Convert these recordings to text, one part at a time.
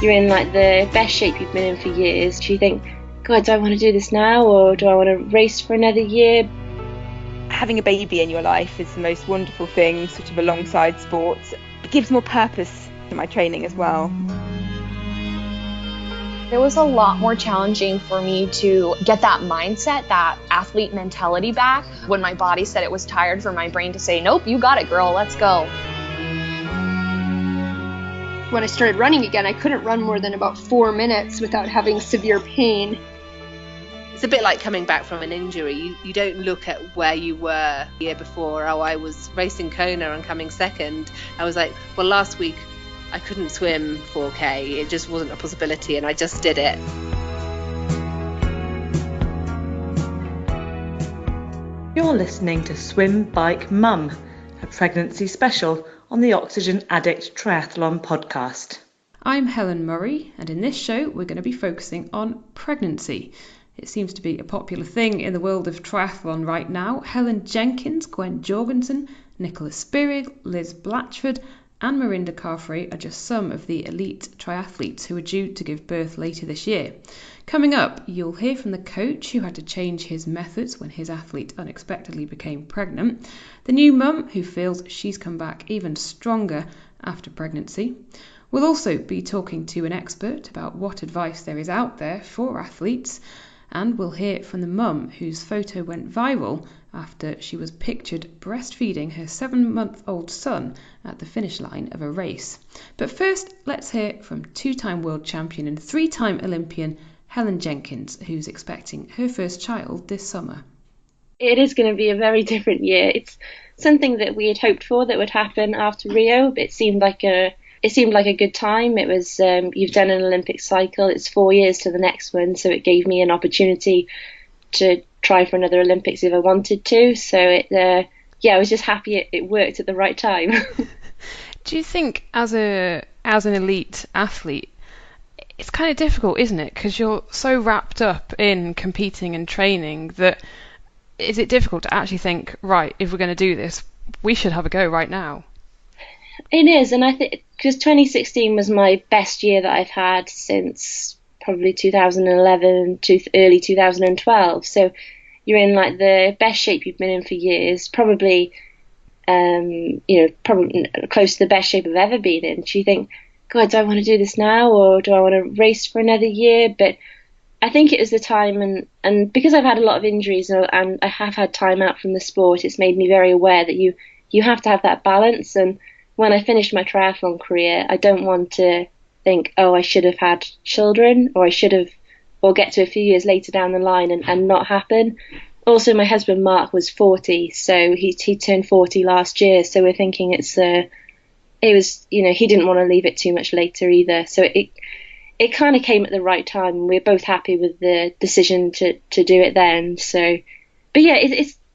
you're in like the best shape you've been in for years. Do you think, God, do I want to do this now, or do I want to race for another year? Having a baby in your life is the most wonderful thing, sort of alongside sports. It gives more purpose to my training as well. It was a lot more challenging for me to get that mindset, that athlete mentality back, when my body said it was tired, for my brain to say, nope, you got it, girl, let's go. When I started running again, I couldn't run more than about 4 minutes without having severe pain. It's a bit like coming back from an injury. You don't look at where you were the year before. Oh, I was racing Kona and coming second. I was like, well, last week I couldn't swim 4K. It just wasn't a possibility, and I just did it. You're listening to Swim, Bike, Mum, a pregnancy special on the Oxygen Addict Triathlon podcast. I'm Helen Murray, and in this show we're going to be focusing on pregnancy. It seems to be a popular thing in the world of triathlon right now. Helen Jenkins, Gwen Jorgensen, Nicola Spirig, Liz Blatchford and Marinda Carfrae are just some of the elite triathletes who are due to give birth later this year. Coming up, you'll hear from the coach who had to change his methods when his athlete unexpectedly became pregnant, the new mum who feels she's come back even stronger after pregnancy. We'll also be talking to an expert about what advice there is out there for athletes, and we'll hear from the mum whose photo went viral after she was pictured breastfeeding her 7-month-old son at the finish line of a race. But first, let's hear from 2-time world champion and 3-time Olympian Helen Jenkins, who's expecting her first child this summer. It is going to be a very different year. It's something that we had hoped for that would happen after Rio, but it seemed like a good time. It was, you've done an Olympic cycle, it's 4 years to the next one, so it gave me an opportunity to try for another Olympics if I wanted to. So I was just happy it worked at the right time. Do you think as an elite athlete, it's kind of difficult, isn't it? Because you're so wrapped up in competing and training that is it difficult to actually think, right, if we're going to do this, we should have a go right now? It is, and I think because 2016 was my best year that I've had since probably 2011 to early 2012. So you're in like the best shape you've been in for years, probably probably close to the best shape I've ever been in. Do you think, God, do I want to do this now, or do I want to race for another year? But I think it was the time, and because I've had a lot of injuries and I have had time out from the sport, it's made me very aware that you have to have that balance. And when I finished my triathlon career, I don't want to think, oh, I should have had children, or get to a few years later down the line and not happen. Also, my husband Mark was 40, so he turned 40 last year. So we're thinking he didn't want to leave it too much later either. So it kind of came at the right time. We're both happy with the decision to do it then. So, but yeah,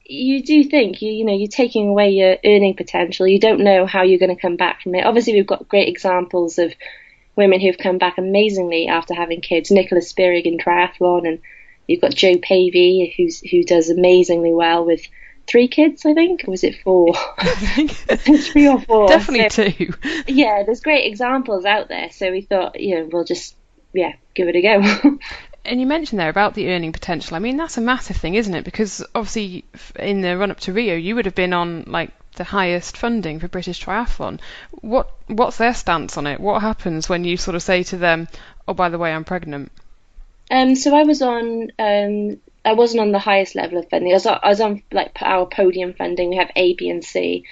you do think you're taking away your earning potential. You don't know how you're going to come back from it. Obviously, we've got great examples of women who've come back amazingly after having kids. Nicola Spirig in triathlon, and you've got Jo Pavey who does amazingly well with 3 kids, I think, or was it 4? I think 3 or 4. Definitely 2. Yeah, there's great examples out there. So we thought, we'll just give it a go. And you mentioned there about the earning potential. I mean, that's a massive thing, isn't it? Because obviously in the run up to Rio, you would have been on like the highest funding for British Triathlon. What's their stance on it? What happens when you sort of say to them, oh, by the way, I'm pregnant? So I wasn't on the highest level of funding. I was on like our podium funding. We have A, B, and C,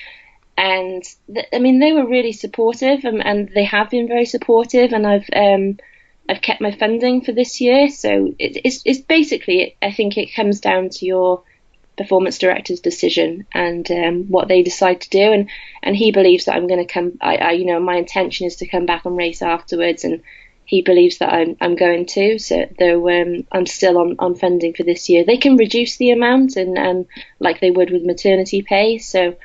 and they were really supportive, and they have been very supportive. And I've kept my funding for this year. So it's basically, I think it comes down to your performance director's decision and what they decide to do. And he believes that I'm going to come. My intention is to come back and race afterwards, and he believes that I'm going to. So though I'm still on funding for this year, they can reduce the amount and like they would with maternity pay. So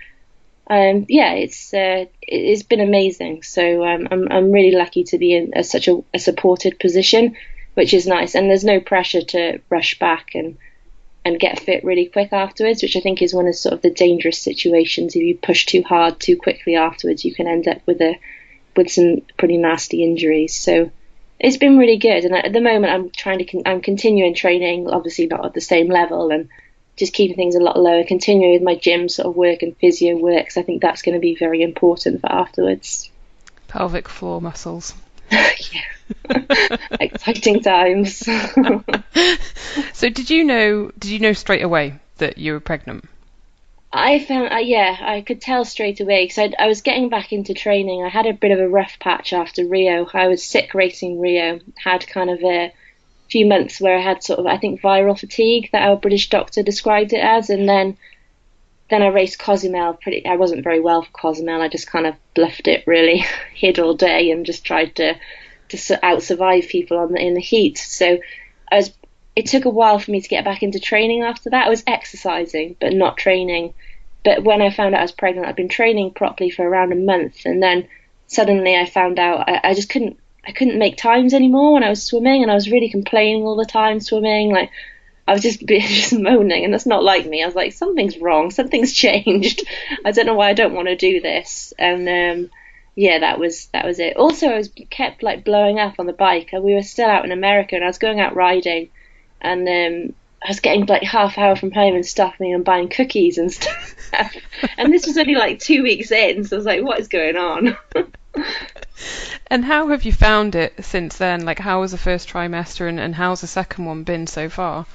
it's been amazing. So I'm really lucky to be in such a supported position, which is nice. And there's no pressure to rush back and get fit really quick afterwards, which I think is one of sort of the dangerous situations. If you push too hard too quickly afterwards, you can end up with some pretty nasty injuries. So It's been really good, and at the moment I'm continuing training, obviously not at the same level, and just keeping things a lot lower, continuing with my gym sort of work and physio work, 'cause I think that's going to be very important for afterwards. Pelvic floor muscles. Yeah. Exciting times. So did you know straight away that you were pregnant? I found, I could tell straight away, because I was getting back into training. I had a bit of a rough patch after Rio. I was sick racing Rio, had kind of a few months where I had sort of, I think, viral fatigue that our British doctor described it as, and then I raced Cozumel. I wasn't very well for Cozumel. I just kind of bluffed it, really, hid all day and just tried to out survive people in the heat. So it took a while for me to get back into training after that. I was exercising, but not training. But when I found out I was pregnant, I'd been training properly for around a month. And then suddenly I found out I just couldn't make times anymore when I was swimming. And I was really complaining all the time swimming. Like, I was just moaning. And that's not like me. I was like, something's wrong. Something's changed. I don't know why I don't want to do this. And that was it. Also, I kept like blowing up on the bike. We were still out in America and I was going out riding. And I was getting like half hour from home and stopping and buying cookies and stuff. And this was only like 2 weeks in, so I was like, what is going on? And how have you found it since then? Like, how was the first trimester and how's the second one been so far?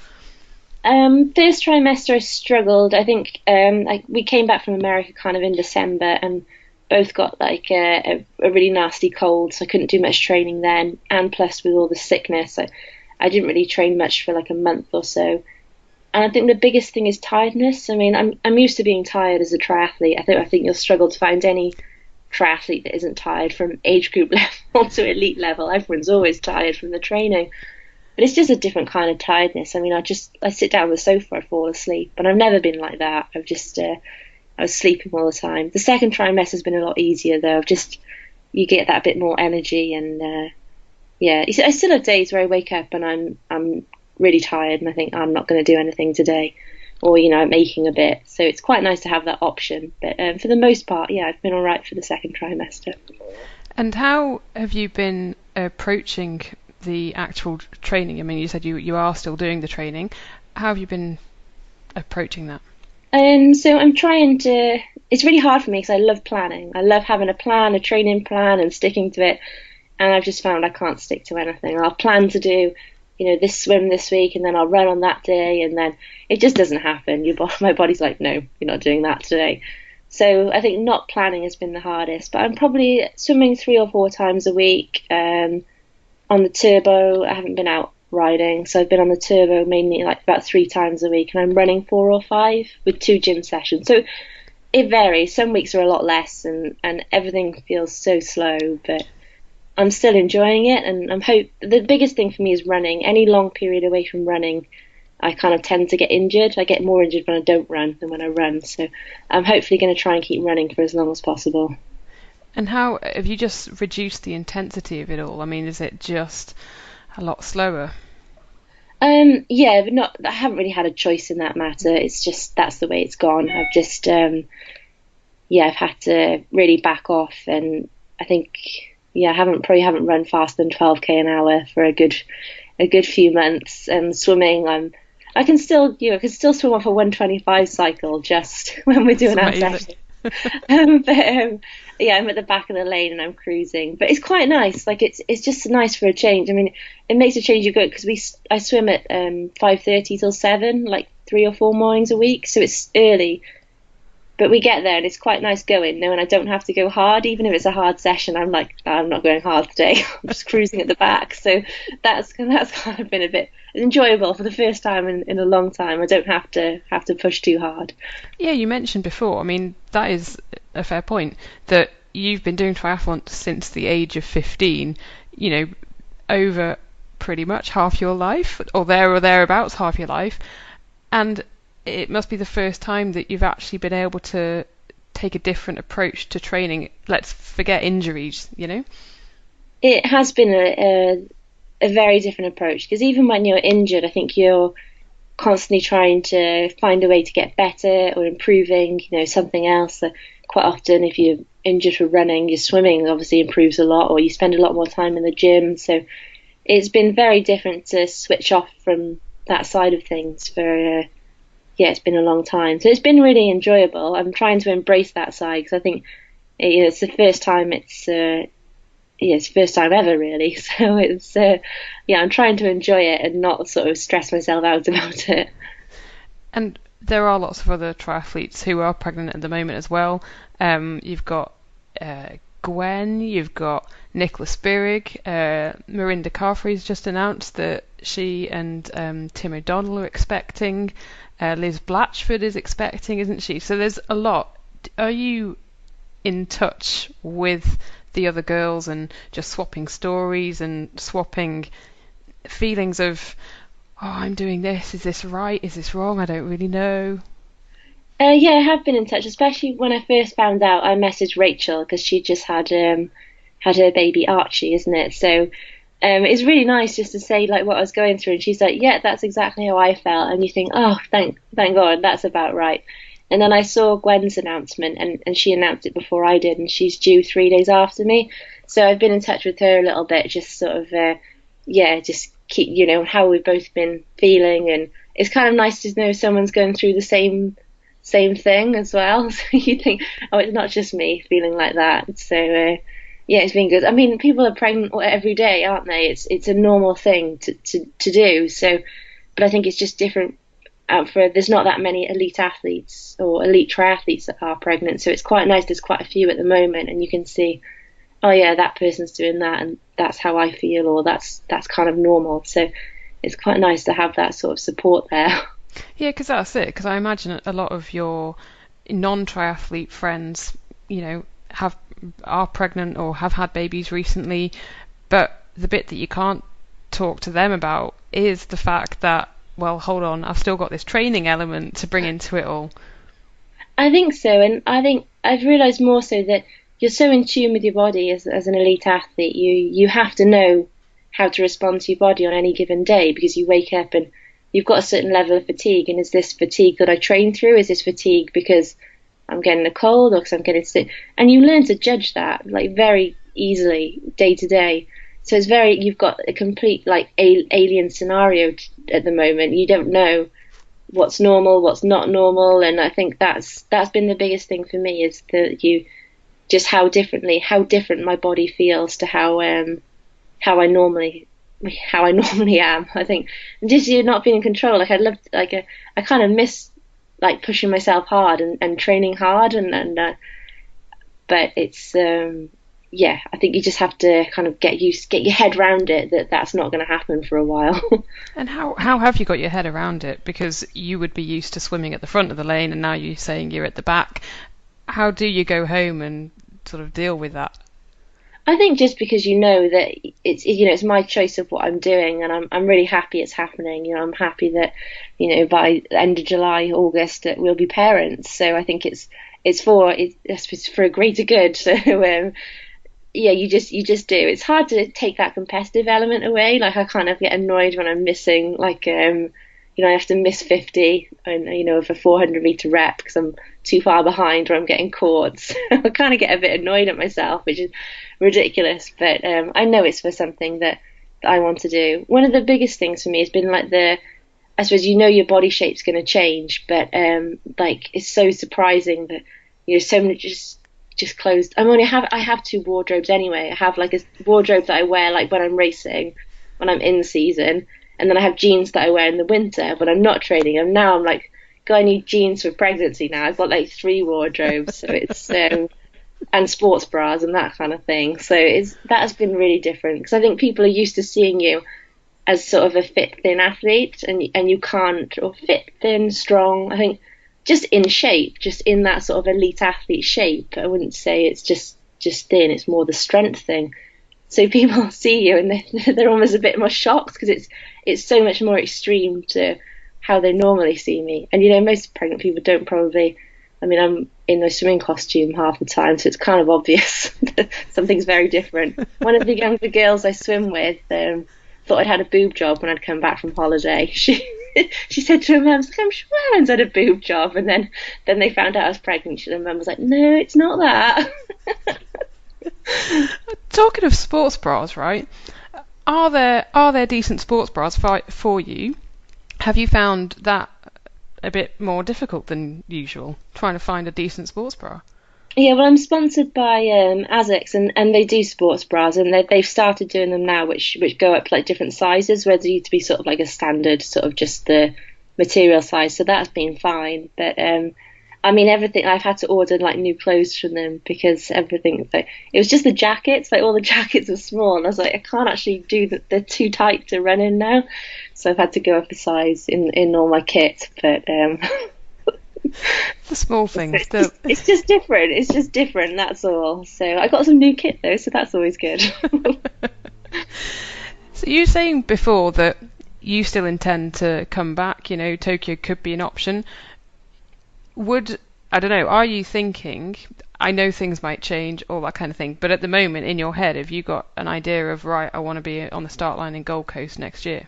First trimester I struggled. I think we came back from America kind of in December and both got like a really nasty cold, so I couldn't do much training then. And plus with all the sickness, I didn't really train much for like a month or so. And I think the biggest thing is tiredness. I mean, I'm used to being tired as a triathlete. I think you'll struggle to find any triathlete that isn't tired from age group level to elite level. Everyone's always tired from the training. But it's just a different kind of tiredness. I mean, I sit down on the sofa, I fall asleep. But I've never been like that. I was sleeping all the time. The second trimester has been a lot easier though. You get that bit more energy and I still have days where I wake up and I'm really tired and I think I'm not going to do anything today, or I'm aching a bit. So it's quite nice to have that option. But for the most part, I've been all right for the second trimester. And how have you been approaching the actual training? I mean, you said you are still doing the training. How have you been approaching that? So I'm trying to. It's really hard for me because I love planning. I love having a plan, a training plan, and sticking to it. And I've just found I can't stick to anything. I'll plan to do, this swim this week, and then I'll run on that day, and then it just doesn't happen. My body's like, no, you're not doing that today. So I think not planning has been the hardest. But I'm probably swimming 3 or 4 times a week. On the turbo, I haven't been out riding, so I've been on the turbo mainly like about 3 times a week, and I'm running 4 or 5 with 2 gym sessions. So it varies. Some weeks are a lot less, and everything feels so slow, but I'm still enjoying it, and the biggest thing for me is running. Any long period away from running, I kind of tend to get injured. I get more injured when I don't run than when I run, so I'm hopefully going to try and keep running for as long as possible. And how have you just reduced the intensity of it all? I mean, is it just a lot slower? But I haven't really had a choice in that matter. It's just that's the way it's gone. I've just I've had to really back off, and I think I haven't run faster than 12k an hour for a good few months. And swimming, I can still swim off a 125 cycle just when we're doing our session. I'm at the back of the lane and I'm cruising, but it's quite nice. Like it's just nice for a change. I mean, it makes a change. You go because I swim at 5:30 till 7, like 3 or 4 mornings a week, so it's early. But we get there and it's quite nice going, and I don't have to go hard. Even if it's a hard session, I'm like, I'm not going hard today. I'm just cruising at the back. So that's kind of been a bit enjoyable for the first time in a long time. I don't have to push too hard. Yeah, you mentioned before, I mean, that is a fair point, that you've been doing triathlon since the age of 15, over pretty much half your life, or thereabouts half your life. And it must be the first time that you've actually been able to take a different approach to training. Let's forget injuries, It has been a very different approach, because even when you're injured, I think you're constantly trying to find a way to get better or improving, something else. Quite often, if you're injured for running, your swimming obviously improves a lot, or you spend a lot more time in the gym. So it's been very different to switch off from that side of things for it's been a long time. So it's been really enjoyable. I'm trying to embrace that side because I think it's the first time it's the first time ever really. So it's I'm trying to enjoy it and not sort of stress myself out about it. And there are lots of other triathletes who are pregnant at the moment as well. You've got Gwen, you've got Nicola Spirig, Mirinda Carfrae's just announced that she and Tim O'Donnell are expecting. Liz Blatchford is expecting, isn't she? So there's a lot. Are you in touch with the other girls and just swapping stories and swapping feelings of, oh, I'm doing this, is this right, is this wrong, I don't really know? I have been in touch, especially when I first found out. I messaged Rachel because she just had her baby Archie, isn't it? So it's really nice just to say like what I was going through, and she's like, yeah, that's exactly how I felt, and you think, oh, thank God, that's about right. And then I saw Gwen's announcement, and she announced it before I did, and she's due 3 days after me. So I've been in touch with her a little bit, just sort of just keep how we've both been feeling, and it's kind of nice to know someone's going through the same thing as well. So you think, oh, it's not just me feeling like that. So it's been good. I mean, people are pregnant every day, aren't they? It's a normal thing to do. So, but I think it's just different. There's not that many elite athletes or elite triathletes that are pregnant, so it's quite nice. There's quite a few at the moment, and you can see, oh yeah, that person's doing that, and that's how I feel, or that's kind of normal. So it's quite nice to have that sort of support there. Yeah, because that's it. Because I imagine a lot of your non-triathlete friends, are pregnant or have had babies recently, but the bit that you can't talk to them about is the fact that, well, hold on, I've still got this training element to bring into it all. I think so, and I think I've realised more so that you're so in tune with your body as an elite athlete. You have to know how to respond to your body on any given day, because you wake up and you've got a certain level of fatigue, and is this fatigue that I train through? Is this fatigue because I'm getting a cold or because I'm getting sick? And you learn to judge that like very easily day to day. So you've got a complete like alien scenario at the moment. You don't know what's normal, what's not normal, and I think that's been the biggest thing for me, is that how different my body feels to how I normally am. I think just you not being in control. Like I kind of miss like pushing myself hard and training hard, but it's I think you just have to kind of get your head around it that's not going to happen for a while. And how have you got your head around it? Because you would be used to swimming at the front of the lane, and now you're saying you're at the back. How do you go home and sort of deal with that? I think just because that it's my choice of what I'm doing, and I'm really happy it's happening. I'm happy that by the end of July, August, that we'll be parents. So I think it's for a greater good. So you just do. It's hard to take that competitive element away. Like I kind of get annoyed when I'm missing I have to miss 50 and of a 400 meter rep because I'm too far behind or I'm getting caught. So I kind of get a bit annoyed at myself, which is ridiculous. But I know it's for something that I want to do. One of the biggest things for me has been like I suppose your body shape's going to change, but it's so surprising that so many just closed. I have two wardrobes anyway. I have like a wardrobe that I wear like when I'm racing, when I'm in season. And then I have jeans that I wear in the winter when I'm not training. And now I'm like, God, I need jeans for pregnancy now. I've got like 3 wardrobes. So it's and sports bras and that kind of thing. So that has been really different, because I think people are used to seeing you as sort of a fit, thin athlete, and you can't, or fit, thin, strong. I think just in shape, just in that sort of elite athlete shape. I wouldn't say it's just thin. It's more the strength thing. So people see you and they're almost a bit more shocked, because it's so much more extreme to how they normally see me. And most pregnant people don't probably. I mean, I'm in a swimming costume half the time, so it's kind of obvious that something's very different. One of the younger girls I swim with thought I'd had a boob job when I'd come back from holiday. She said to her mum, "I'm sure Helen's had a boob job," and then they found out I was pregnant. Her mum was like, "No, it's not that." Talking of sports bras, right? Are there decent sports bras for you? Have you found that a bit more difficult than usual, trying to find a decent sports bra? Yeah, well, I'm sponsored by ASICS, and they do sports bras, and they've started doing them now, which go up like different sizes, where they need to be sort of like a standard, sort of just the material size. So that's been fine. But I mean, everything, I've had to order like new clothes from them because everything, like, it was just the jackets, like all the jackets were small, and I was like, I can't actually do that. They're too tight to run in now, so I've had to go up a size in all my kit. But the small things. It's just different. It's just different. That's all. So I got some new kit though, so that's always good. So you were saying before that you still intend to come back. You know, Tokyo could be an option. I don't know, are you thinking, I know things might change, all that kind of thing, but at the moment in your head, have you got an idea of, right, I want to be on the start line in Gold Coast next year?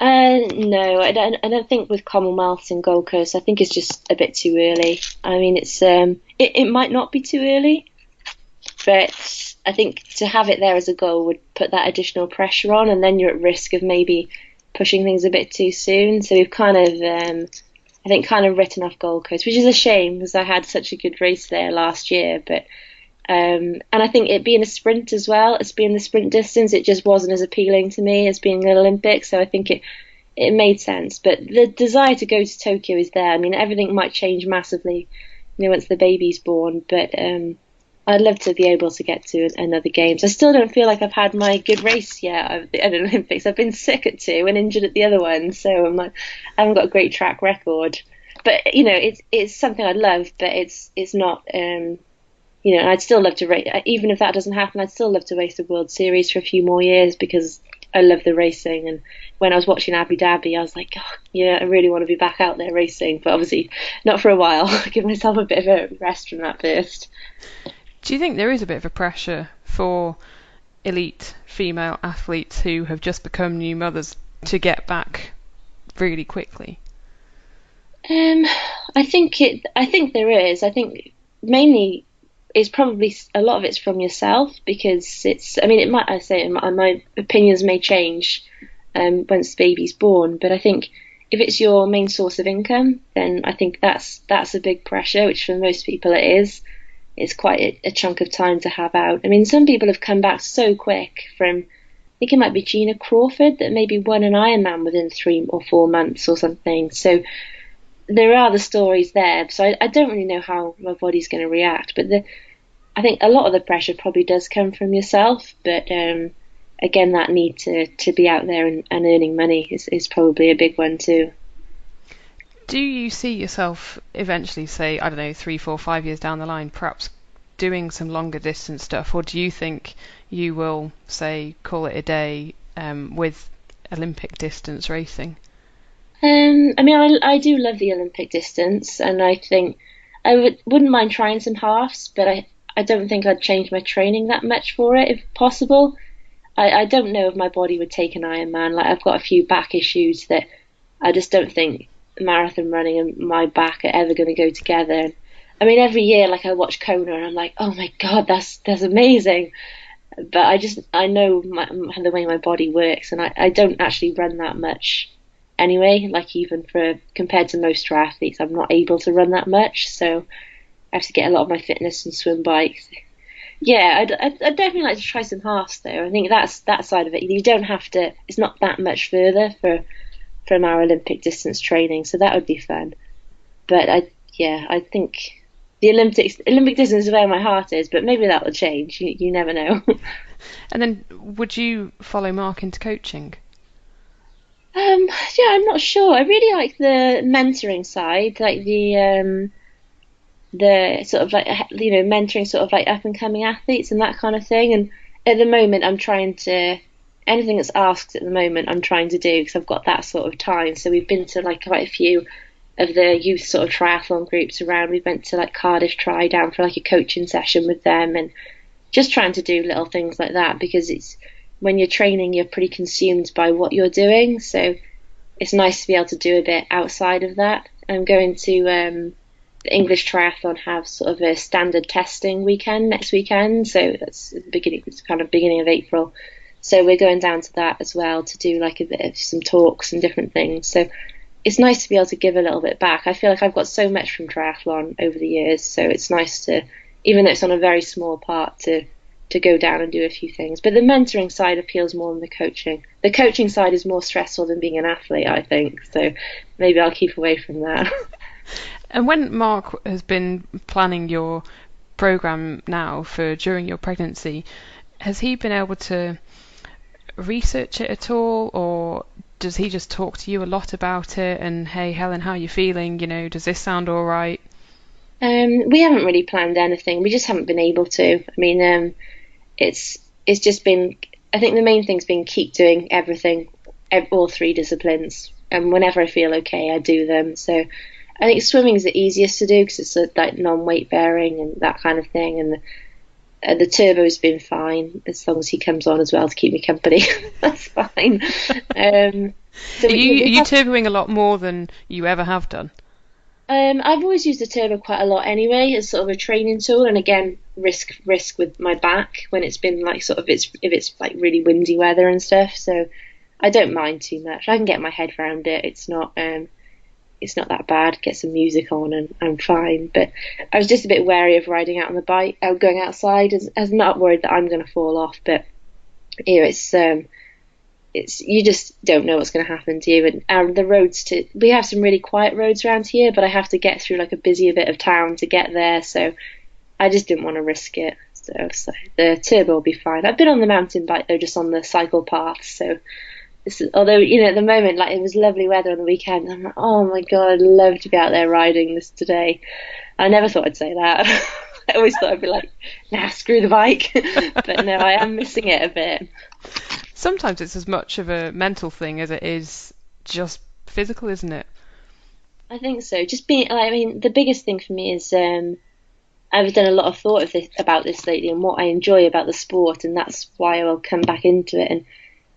No, I don't think with Commonwealths in Gold Coast. I think it's just a bit too early. I mean, it might not be too early, but I think to have it there as a goal would put that additional pressure on, and then you're at risk of maybe pushing things a bit too soon. So we've kind of written off Gold Coast, which is a shame because I had such a good race there last year. But and I think it being a sprint as well, it's being the sprint distance, it just wasn't as appealing to me as being an Olympic. So I think it made sense. But the desire to go to Tokyo is there. I mean, everything might change massively, once the baby's born. But I'd love to be able to get to another Games. I still don't feel like I've had my good race yet at the Olympics. I've been sick at 2 and injured at the other one, so I haven't got a great track record. But it's something I'd love, but it's not. I'd still love to race. Even if that doesn't happen, I'd still love to race the World Series for a few more years because I love the racing. And when I was watching Abu Dhabi, I was like, oh, yeah, I really want to be back out there racing, but obviously not for a while. I'll give myself a bit of a rest from that first. Do you think there is a bit of a pressure for elite female athletes who have just become new mothers to get back really quickly? I think there is. I think mainly it's probably a lot of it's from yourself because my opinions may change once the baby's born, but I think if it's your main source of income, then I think that's a big pressure, which for most people it is. It's quite a chunk of time to have out. I mean, some people have come back so quick from, I think it might be Gina Crawford, that maybe won an Ironman within 3 or 4 months or something. So there are the stories there. So I don't really know how my body's going to react. But I think a lot of the pressure probably does come from yourself. But again, that need to be out there and earning money is probably a big one too. Do you see yourself eventually, say, I don't know, 3, 4, 5 years down the line, perhaps doing some longer distance stuff? Or do you think you will, say, call it a day with Olympic distance racing? I do love the Olympic distance, and I think I wouldn't mind trying some halves, but I don't think I'd change my training that much for it if possible. I don't know if my body would take an Ironman. Like, I've got a few back issues that I just don't think marathon running and my back are ever going to go together. I mean, every year, like, I watch Kona and I'm like, oh my god, that's amazing. But I know the way my body works, and I don't actually run that much anyway. Like, even compared to most triathletes, I'm not able to run that much, so I have to get a lot of my fitness and swim bikes. Yeah, I'd definitely like to try some halves though. I think that's that side of it. You don't have to. It's not that much further from our Olympic distance training, so that would be fun. But I think the Olympic distance is where my heart is, but maybe that will change. You never know. And then, would you follow Mark into coaching? Yeah, I'm not sure. I really like the mentoring side, like the sort of like, mentoring sort of like up and coming athletes and that kind of thing. And at the moment, I'm trying to, anything that's asked at the moment, I'm trying to do because I've got that sort of time. So we've been to like quite a few of the youth sort of triathlon groups around. We went to like Cardiff Tri down for like a coaching session with them, and just trying to do little things like that, because it's, when you're training, you're pretty consumed by what you're doing. So it's nice to be able to do a bit outside of that. I'm going to the English Triathlon have sort of a standard testing weekend next weekend, so that's beginning of April. So we're going down to that as well to do like a bit of some talks and different things. So it's nice to be able to give a little bit back. I feel like I've got so much from triathlon over the years, so it's nice to, even though it's on a very small part, to go down and do a few things. But the mentoring side appeals more than the coaching. The coaching side is more stressful than being an athlete, I think. So maybe I'll keep away from that. And when Mark has been planning your program now for during your pregnancy, has he been able to research it at all, or does he just talk to you a lot about it and, hey Helen, how are you feeling, does this sound all right? We haven't really planned anything. We just haven't been able to. I mean, it's just been, I think the main thing's been keep doing everything, all 3 disciplines, and whenever I feel okay I do them. So I think swimming is the easiest to do because it's like non-weight bearing and that kind of thing, and the turbo's been fine as long as he comes on as well to keep me company. That's fine. So are you turboing a lot more than you ever have done? I've always used the turbo quite a lot anyway as sort of a training tool, and again risk with my back when it's been like sort of if it's like really windy weather and stuff. So I don't mind too much. I can get my head around it. It's not that bad. Get some music on and I'm fine. But I was just a bit wary of riding out on the bike, going outside. I'm not worried that I'm going to fall off, but it's you just don't know what's going to happen to you. And the roads we have some really quiet roads around here, but I have to get through like a busier bit of town to get there. So I just didn't want to risk it. So the turbo will be fine. I've been on the mountain bike though, just on the cycle path. So although at the moment, like, it was lovely weather on the weekend, I'm like, oh my god, I'd love to be out there riding this today. I never thought I'd say that. I always thought I'd be like, nah, screw the bike. But no, I am missing it a bit. Sometimes it's as much of a mental thing as it is just physical, isn't it? I think so. Just being, I mean, the biggest thing for me is I've done a lot of thought about this lately and what I enjoy about the sport, and that's why I will come back into it. And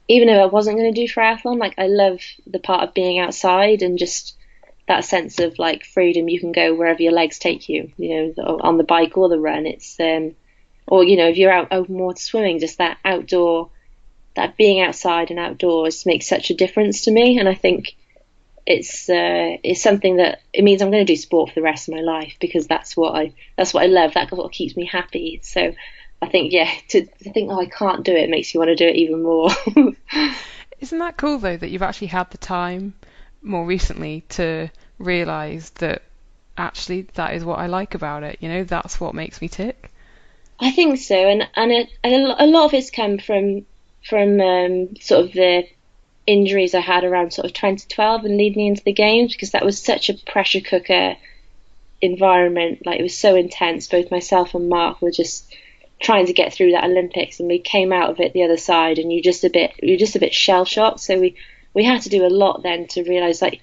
even if I wasn't going to do triathlon, like, I love the part of being outside and just that sense of like freedom. You can go wherever your legs take you, on the bike or the run. It's or if you're out more swimming, just that outdoor, that being outside and outdoors makes such a difference to me. And I think it's something that it means I'm going to do sport for the rest of my life, because that's what I love. That's what keeps me happy. So I think, to think, I can't do it makes you want to do it even more. Isn't that cool though, that you've actually had the time more recently to realise that actually that is what I like about it? That's what makes me tick. I think so, and a lot of it's come from sort of the injuries I had around sort of 2012 and leading into the games, because that was such a pressure cooker environment. Like, it was so intense. Both myself and Mark were just trying to get through that Olympics, and we came out of it the other side, and you're just a bit shell shocked. So we had to do a lot then to realise, like,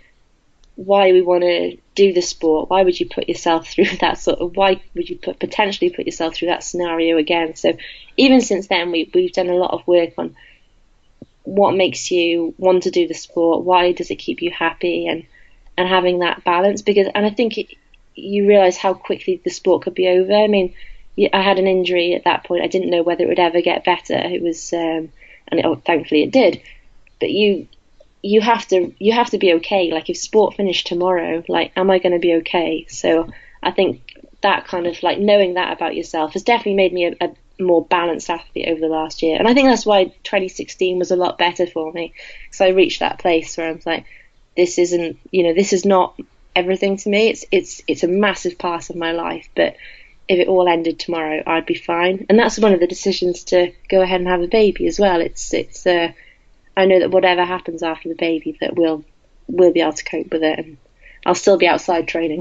why we want to do the sport. Why would you put yourself through that why would you potentially put yourself through that scenario again? So even since then, we've done a lot of work on what makes you want to do the sport. Why does it keep you happy, and having that balance, and I think you realise how quickly the sport could be over. I mean, I had an injury at that point. I didn't know whether it would ever get better. It was, thankfully it did. But you have to be okay. Like, if sport finished tomorrow, like, am I going to be okay? So I think that kind of, like, knowing that about yourself has definitely made me a more balanced athlete over the last year. And I think that's why 2016 was a lot better for me, because I reached that place where I was like, this is not everything to me. It's a massive part of my life, but if it all ended tomorrow, I'd be fine. And that's one of the decisions to go ahead and have a baby as well. I know that whatever happens after the baby, that we'll be able to cope with it, and I'll still be outside training.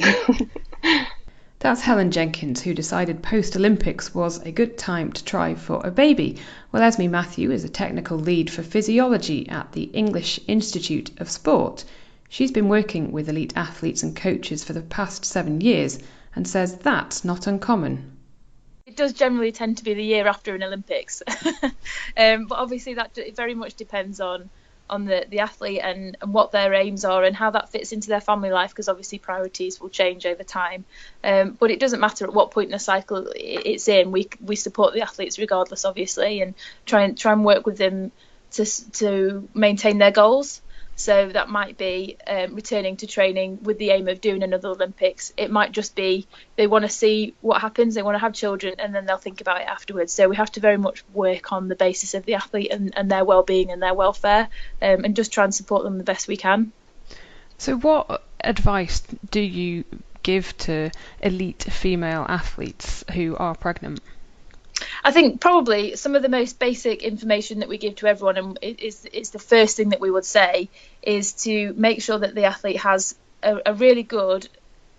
That's Helen Jenkins, who decided post-Olympics was a good time to try for a baby, while Esme Matthew is a technical lead for physiology at the English Institute of Sport. She's been working with elite athletes and coaches for the past 7 years and says that's not uncommon. It does generally tend to be the year after an Olympics, but obviously that very much depends on on the athlete and what their aims are and how that fits into their family life, because obviously priorities will change over time. But it doesn't matter at what point in the cycle it's in. We support the athletes regardless, obviously, and try and work with them to maintain their goals. So that might be returning to training with the aim of doing another Olympics. It might just be they want to see what happens, they want to have children, and then they'll think about it afterwards. So we have to very much work on the basis of the athlete and their well-being and their welfare, and just try and support them the best we can. So what advice do you give to elite female athletes who are pregnant? I think probably some of the most basic information that we give to everyone, and it's the first thing that we would say, is to make sure that the athlete has a really good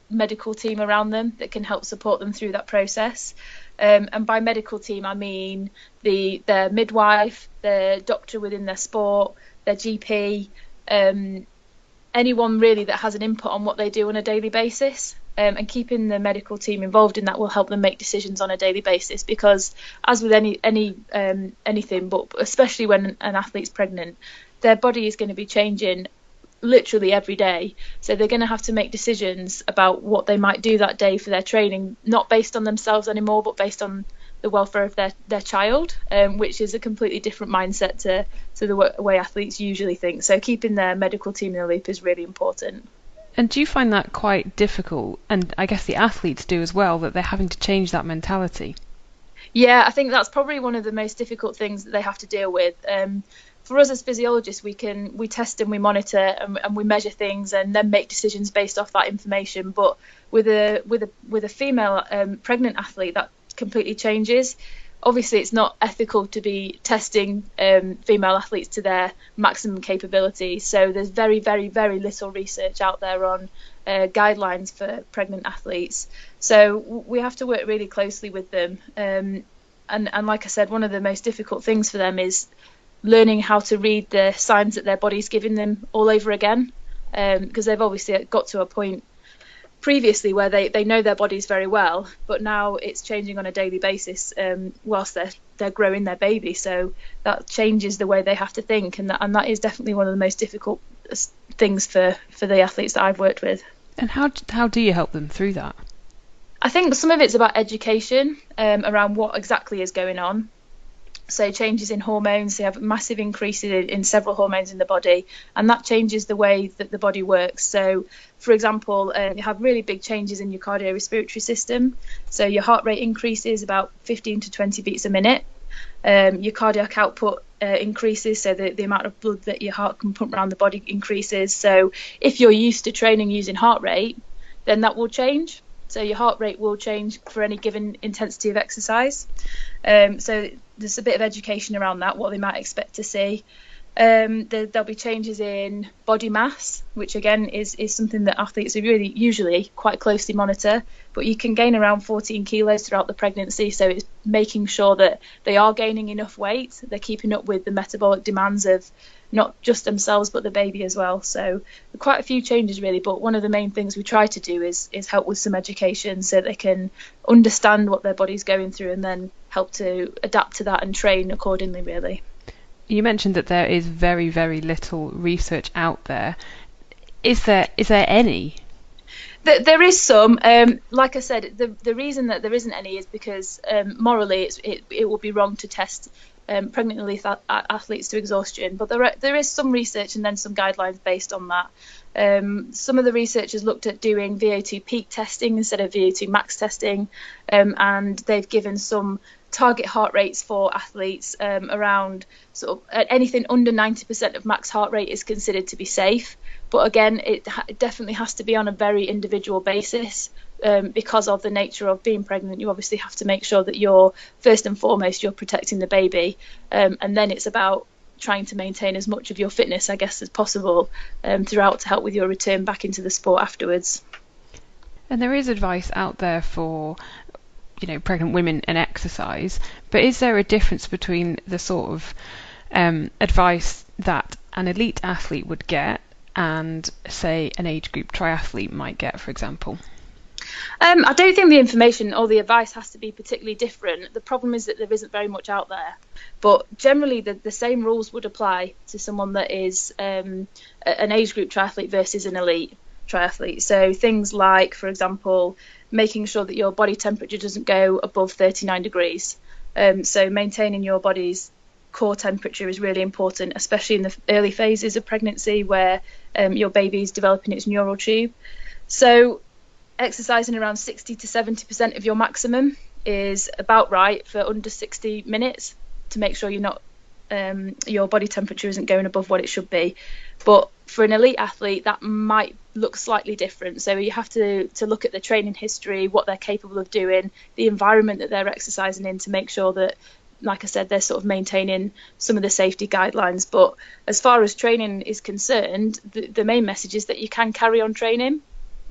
medical team around them that can help support them through that process. And by medical team, I mean their midwife, their doctor within their sport, their GP, anyone really that has an input on what they do on a daily basis. And keeping the medical team involved in that will help them make decisions on a daily basis, because as with anything, but especially when an athlete's pregnant, their body is going to be changing literally every day. So they're going to have to make decisions about what they might do that day for their training, not based on themselves anymore, but based on the welfare of their child, which is a completely different mindset to the way athletes usually think. So keeping their medical team in the loop is really important. And do you find that quite difficult? And I guess the athletes do as well, that they're having to change that mentality. Yeah, I think that's probably one of the most difficult things that they have to deal with. For us as physiologists, we test and we monitor and we measure things and then make decisions based off that information. But with a female pregnant athlete, that completely changes. Obviously, it's not ethical to be testing female athletes to their maximum capability. So there's very, very, very little research out there on guidelines for pregnant athletes. So we have to work really closely with them. And like I said, one of the most difficult things for them is learning how to read the signs that their body's giving them all over again, because they've obviously got to a point previously where they know their bodies very well, but now it's changing on a daily basis whilst they're growing their baby. So that changes the way they have to think, and that is definitely one of the most difficult things for the athletes that I've worked with. And how do you help them through that? I think some of it's about education around what exactly is going on. So changes in hormones, they have massive increases in several hormones in the body, and that changes the way that the body works. So, for example, you have really big changes in your cardiorespiratory system. So your heart rate increases about 15 to 20 beats a minute. Your cardiac output increases, so the amount of blood that your heart can pump around the body increases. So if you're used to training using heart rate, then that will change. So your heart rate will change for any given intensity of exercise. So there's a bit of education around that, what they might expect to see. There'll be changes in body mass, which again is something that athletes are really usually quite closely monitor. But you can gain around 14 kilos throughout the pregnancy, so it's making sure that they are gaining enough weight, they're keeping up with the metabolic demands of not just themselves but the baby as well. So quite a few changes really, but one of the main things we try to do is help with some education so they can understand what their body's going through and then help to adapt to that and train accordingly really. You mentioned that there is very, very little research out there. Is there any? There is some. Like I said, the reason that there isn't any is because morally it would be wrong to test pregnant elite athletes to exhaustion. But there is some research and then some guidelines based on that. Some of the researchers looked at doing VO2 peak testing instead of VO2 max testing, and they've given some target heart rates for athletes around sort of anything under 90% of max heart rate is considered to be safe. But again, it definitely has to be on a very individual basis. Because of the nature of being pregnant, you obviously have to make sure that you're first and foremost you're protecting the baby, and then it's about trying to maintain as much of your fitness, I guess, as possible throughout to help with your return back into the sport afterwards. And there is advice out there for pregnant women and exercise, but is there a difference between the sort of advice that an elite athlete would get and say an age group triathlete might get, for example? I don't think the information or the advice has to be particularly different. The problem is that there isn't very much out there. But generally, the same rules would apply to someone that is an age group triathlete versus an elite triathlete. So things like, for example, making sure that your body temperature doesn't go above 39 degrees. So maintaining your body's core temperature is really important, especially in the early phases of pregnancy where your baby's developing its neural tube. So exercising around 60 to 70% of your maximum is about right for under 60 minutes to make sure you're not your body temperature isn't going above what it should be. But for an elite athlete, that might look slightly different. So you have to look at their training history, what they're capable of doing, the environment that they're exercising in to make sure that, like I said, they're sort of maintaining some of the safety guidelines. But as far as training is concerned, the main message is that you can carry on training.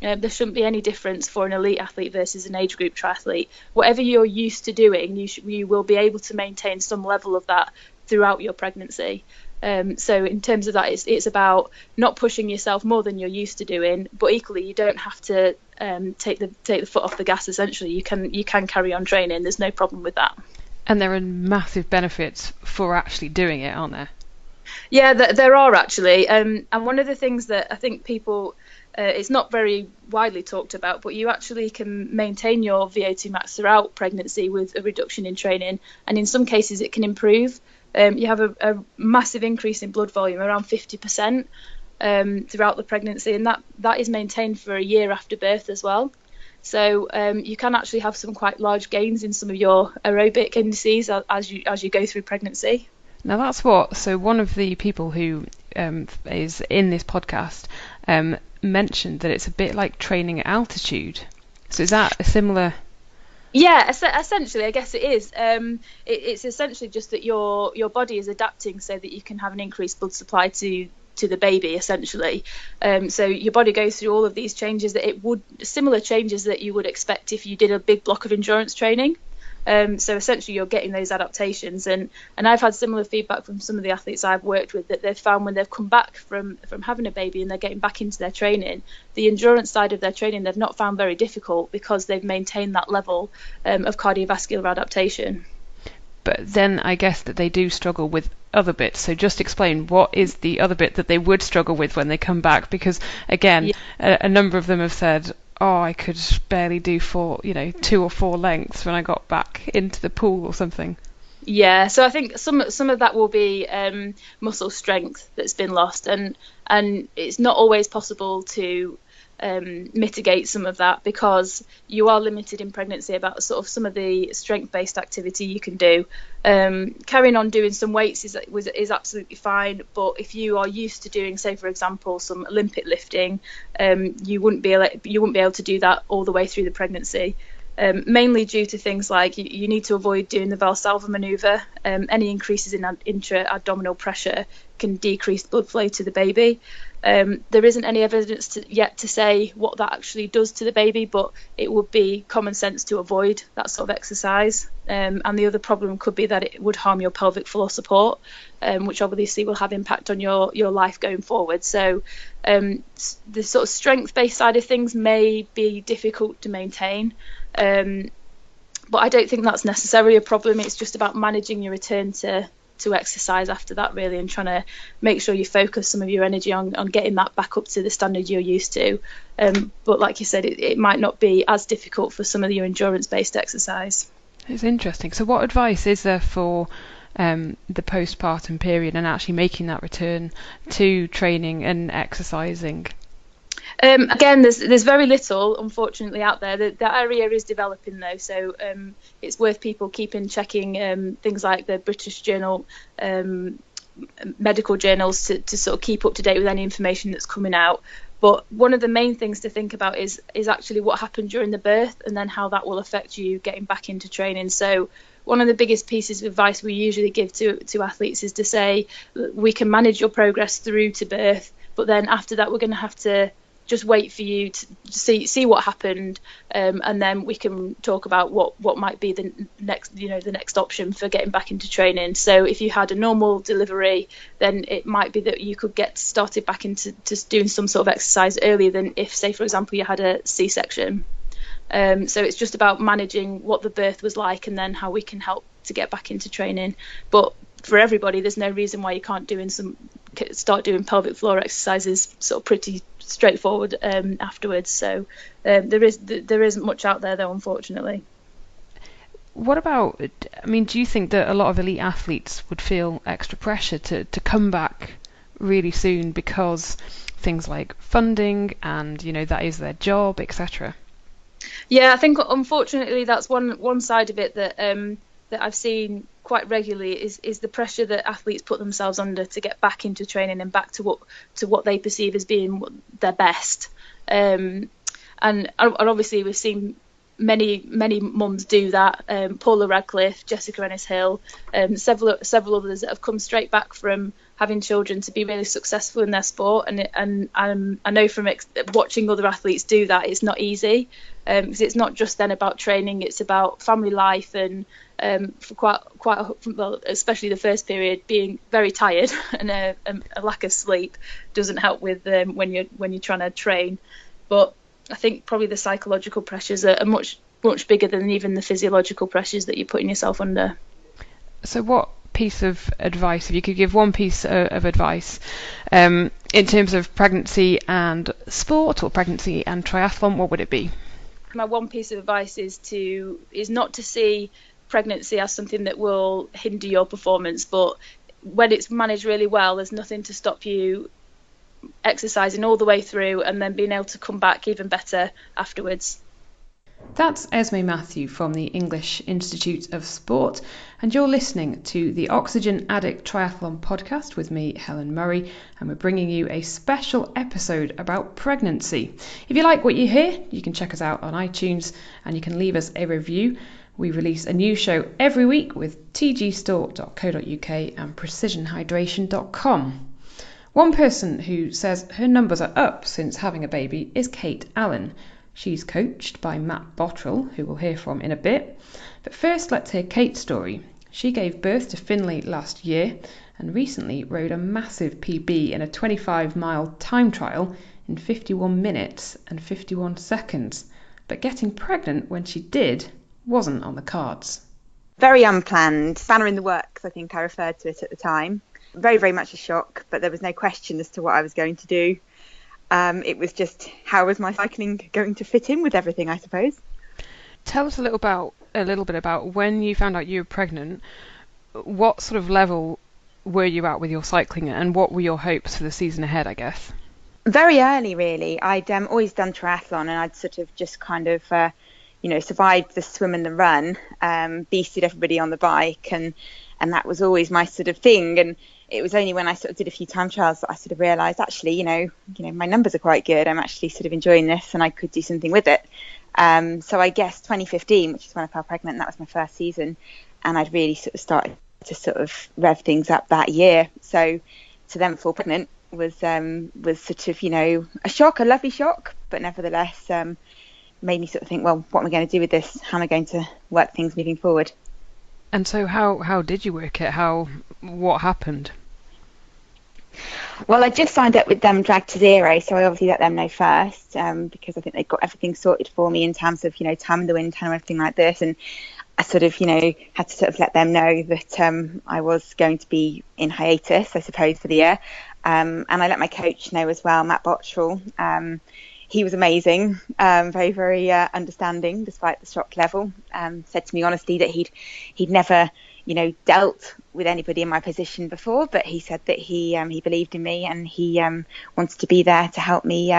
There shouldn't be any difference for an elite athlete versus an age group triathlete. Whatever you're used to doing, you will be able to maintain some level of that throughout your pregnancy. So in terms of that, it's about not pushing yourself more than you're used to doing, but equally you don't have to take the foot off the gas. Essentially, you can carry on training. There's no problem with that. And there are massive benefits for actually doing it, aren't there? Yeah, there are actually. And one of the things that I think people, it's not very widely talked about, but you actually can maintain your VO2 max throughout pregnancy with a reduction in training. And in some cases, it can improve. You have a massive increase in blood volume, around 50% throughout the pregnancy. And that is maintained for a year after birth as well. So you can actually have some quite large gains in some of your aerobic indices as you go through pregnancy. Now so one of the people who is in this podcast mentioned that it's a bit like training at altitude. So is that a similar? Yeah, essentially, I guess it is. It's essentially just that your body is adapting so that you can have an increased blood supply to the baby, essentially. So your body goes through all of these changes similar changes that you would expect if you did a big block of endurance training. So essentially you're getting those adaptations, and I've had similar feedback from some of the athletes I've worked with that they've found when they've come back from having a baby and they're getting back into their training, the endurance side of their training they've not found very difficult because they've maintained that level of cardiovascular adaptation. But then I guess that they do struggle with other bits. So just explain, what is the other bit that they would struggle with when they come back? Because again, a number of them have said, I could barely do 2 or 4 lengths when I got back into the pool or something. Yeah, so I think some of that will be muscle strength that's been lost, and it's not always possible to mitigate some of that because you are limited in pregnancy about sort of some of the strength-based activity you can do. Carrying on doing some weights is absolutely fine, but if you are used to doing, say for example, some Olympic lifting, you wouldn't be able to do that all the way through the pregnancy. Mainly due to things like you need to avoid doing the Valsalva manoeuvre. Any increases in intra-abdominal pressure can decrease blood flow to the baby. There isn't any evidence yet to say what that actually does to the baby, but it would be common sense to avoid that sort of exercise. And the other problem could be that it would harm your pelvic floor support, which obviously will have impact on your life going forward. So the sort of strength-based side of things may be difficult to maintain. But I don't think that's necessarily a problem. It's just about managing your return to exercise after that, really, and trying to make sure you focus some of your energy on getting that back up to the standard you're used to. But like you said, it might not be as difficult for some of your endurance-based exercise. It's interesting. So what advice is there for the postpartum period and actually making that return to training and exercising? Again, there's very little, unfortunately, out there. The area is developing, though, so it's worth people checking things like the British Journal, medical journals to sort of keep up to date with any information that's coming out. But one of the main things to think about is actually what happened during the birth and then how that will affect you getting back into training. So one of the biggest pieces of advice we usually give to athletes is to say, we can manage your progress through to birth, but then after that we're going to have to just wait for you to see what happened, and then we can talk about what might be the next option for getting back into training. So if you had a normal delivery, then it might be that you could get started back into just doing some sort of exercise earlier than if, say for example, you had a C-section. So it's just about managing what the birth was like and then how we can help to get back into training. But for everybody, there's no reason why you can't start doing pelvic floor exercises sort of pretty straightforward afterwards. So there isn't much out there though, unfortunately. What about, I mean, do you think that a lot of elite athletes would feel extra pressure to come back really soon because things like funding and, that is their job, etc.? Yeah, I think unfortunately that's one side of it that I've seen quite regularly is the pressure that athletes put themselves under to get back into training and back to what they perceive as being their best. And obviously we've seen many mums do that. Paula Radcliffe, Jessica Ennis-Hill, several others that have come straight back from having children to be really successful in their sport. And I know from watching other athletes do that, it's not easy, because it's not just then about training, it's about family life and for well, especially the first period, being very tired and a lack of sleep doesn't help with when you're trying to train. But I think probably the psychological pressures are much bigger than even the physiological pressures that you're putting yourself under. So what piece of advice, if you could give one piece of advice in terms of pregnancy and sport or pregnancy and triathlon, what would it be? My one piece of advice is not to see pregnancy as something that will hinder your performance, but when it's managed really well, there's nothing to stop you exercising all the way through and then being able to come back even better afterwards. That's Esme Matthew from the English Institute of Sport, and you're listening to the Oxygen Addict Triathlon podcast with me, Helen Murray, and we're bringing you a special episode about pregnancy. If you like what you hear, you can check us out on iTunes and you can leave us a review. We release a new show every week with tgstore.co.uk and precisionhydration.com. One person who says her numbers are up since having a baby is Kate Allen. She's coached by Matt Bottrell, who we'll hear from in a bit. But first, let's hear Kate's story. She gave birth to Finley last year and recently rode a massive PB in a 25-mile time trial in 51 minutes and 51 seconds. But getting pregnant when she did wasn't on the cards. Very unplanned, spanner in the works, I think I referred to it at the time. Very, very much a shock, but there was no question as to what I was going to do. It was just, how was my cycling going to fit in with everything, I suppose. Tell us a little bit about when you found out you were pregnant. What sort of level were you at with your cycling, and what were your hopes for the season ahead, I guess? Very early, really. I'd always done triathlon, and I'd sort of just kind of, survived the swim and the run, beasted everybody on the bike, and that was always my sort of thing. And it was only when I sort of did a few time trials that I sort of realised, actually, my numbers are quite good. I'm actually sort of enjoying this, and I could do something with it. So I guess 2015, which is when I fell pregnant, that was my first season, and I'd really sort of started to sort of rev things up that year. So to then fall pregnant was sort of, a shock, a lovely shock, but nevertheless made me sort of think, well, what am I going to do with this? How am I going to work things moving forward? And so how did you work it? What happened? Well, I just signed up with them, Drag to Zero, so I obviously let them know first, because I think they've got everything sorted for me in terms of, time in the wind, time and everything like this. And I sort of, had to sort of let them know that I was going to be in hiatus, I suppose, for the year. And I let my coach know as well, Matt Bottrell. He was amazing, very, very understanding despite the shock level. Said to me honestly that he'd never, dealt with anybody in my position before, but he said that he believed in me, and he wanted to be there to help me,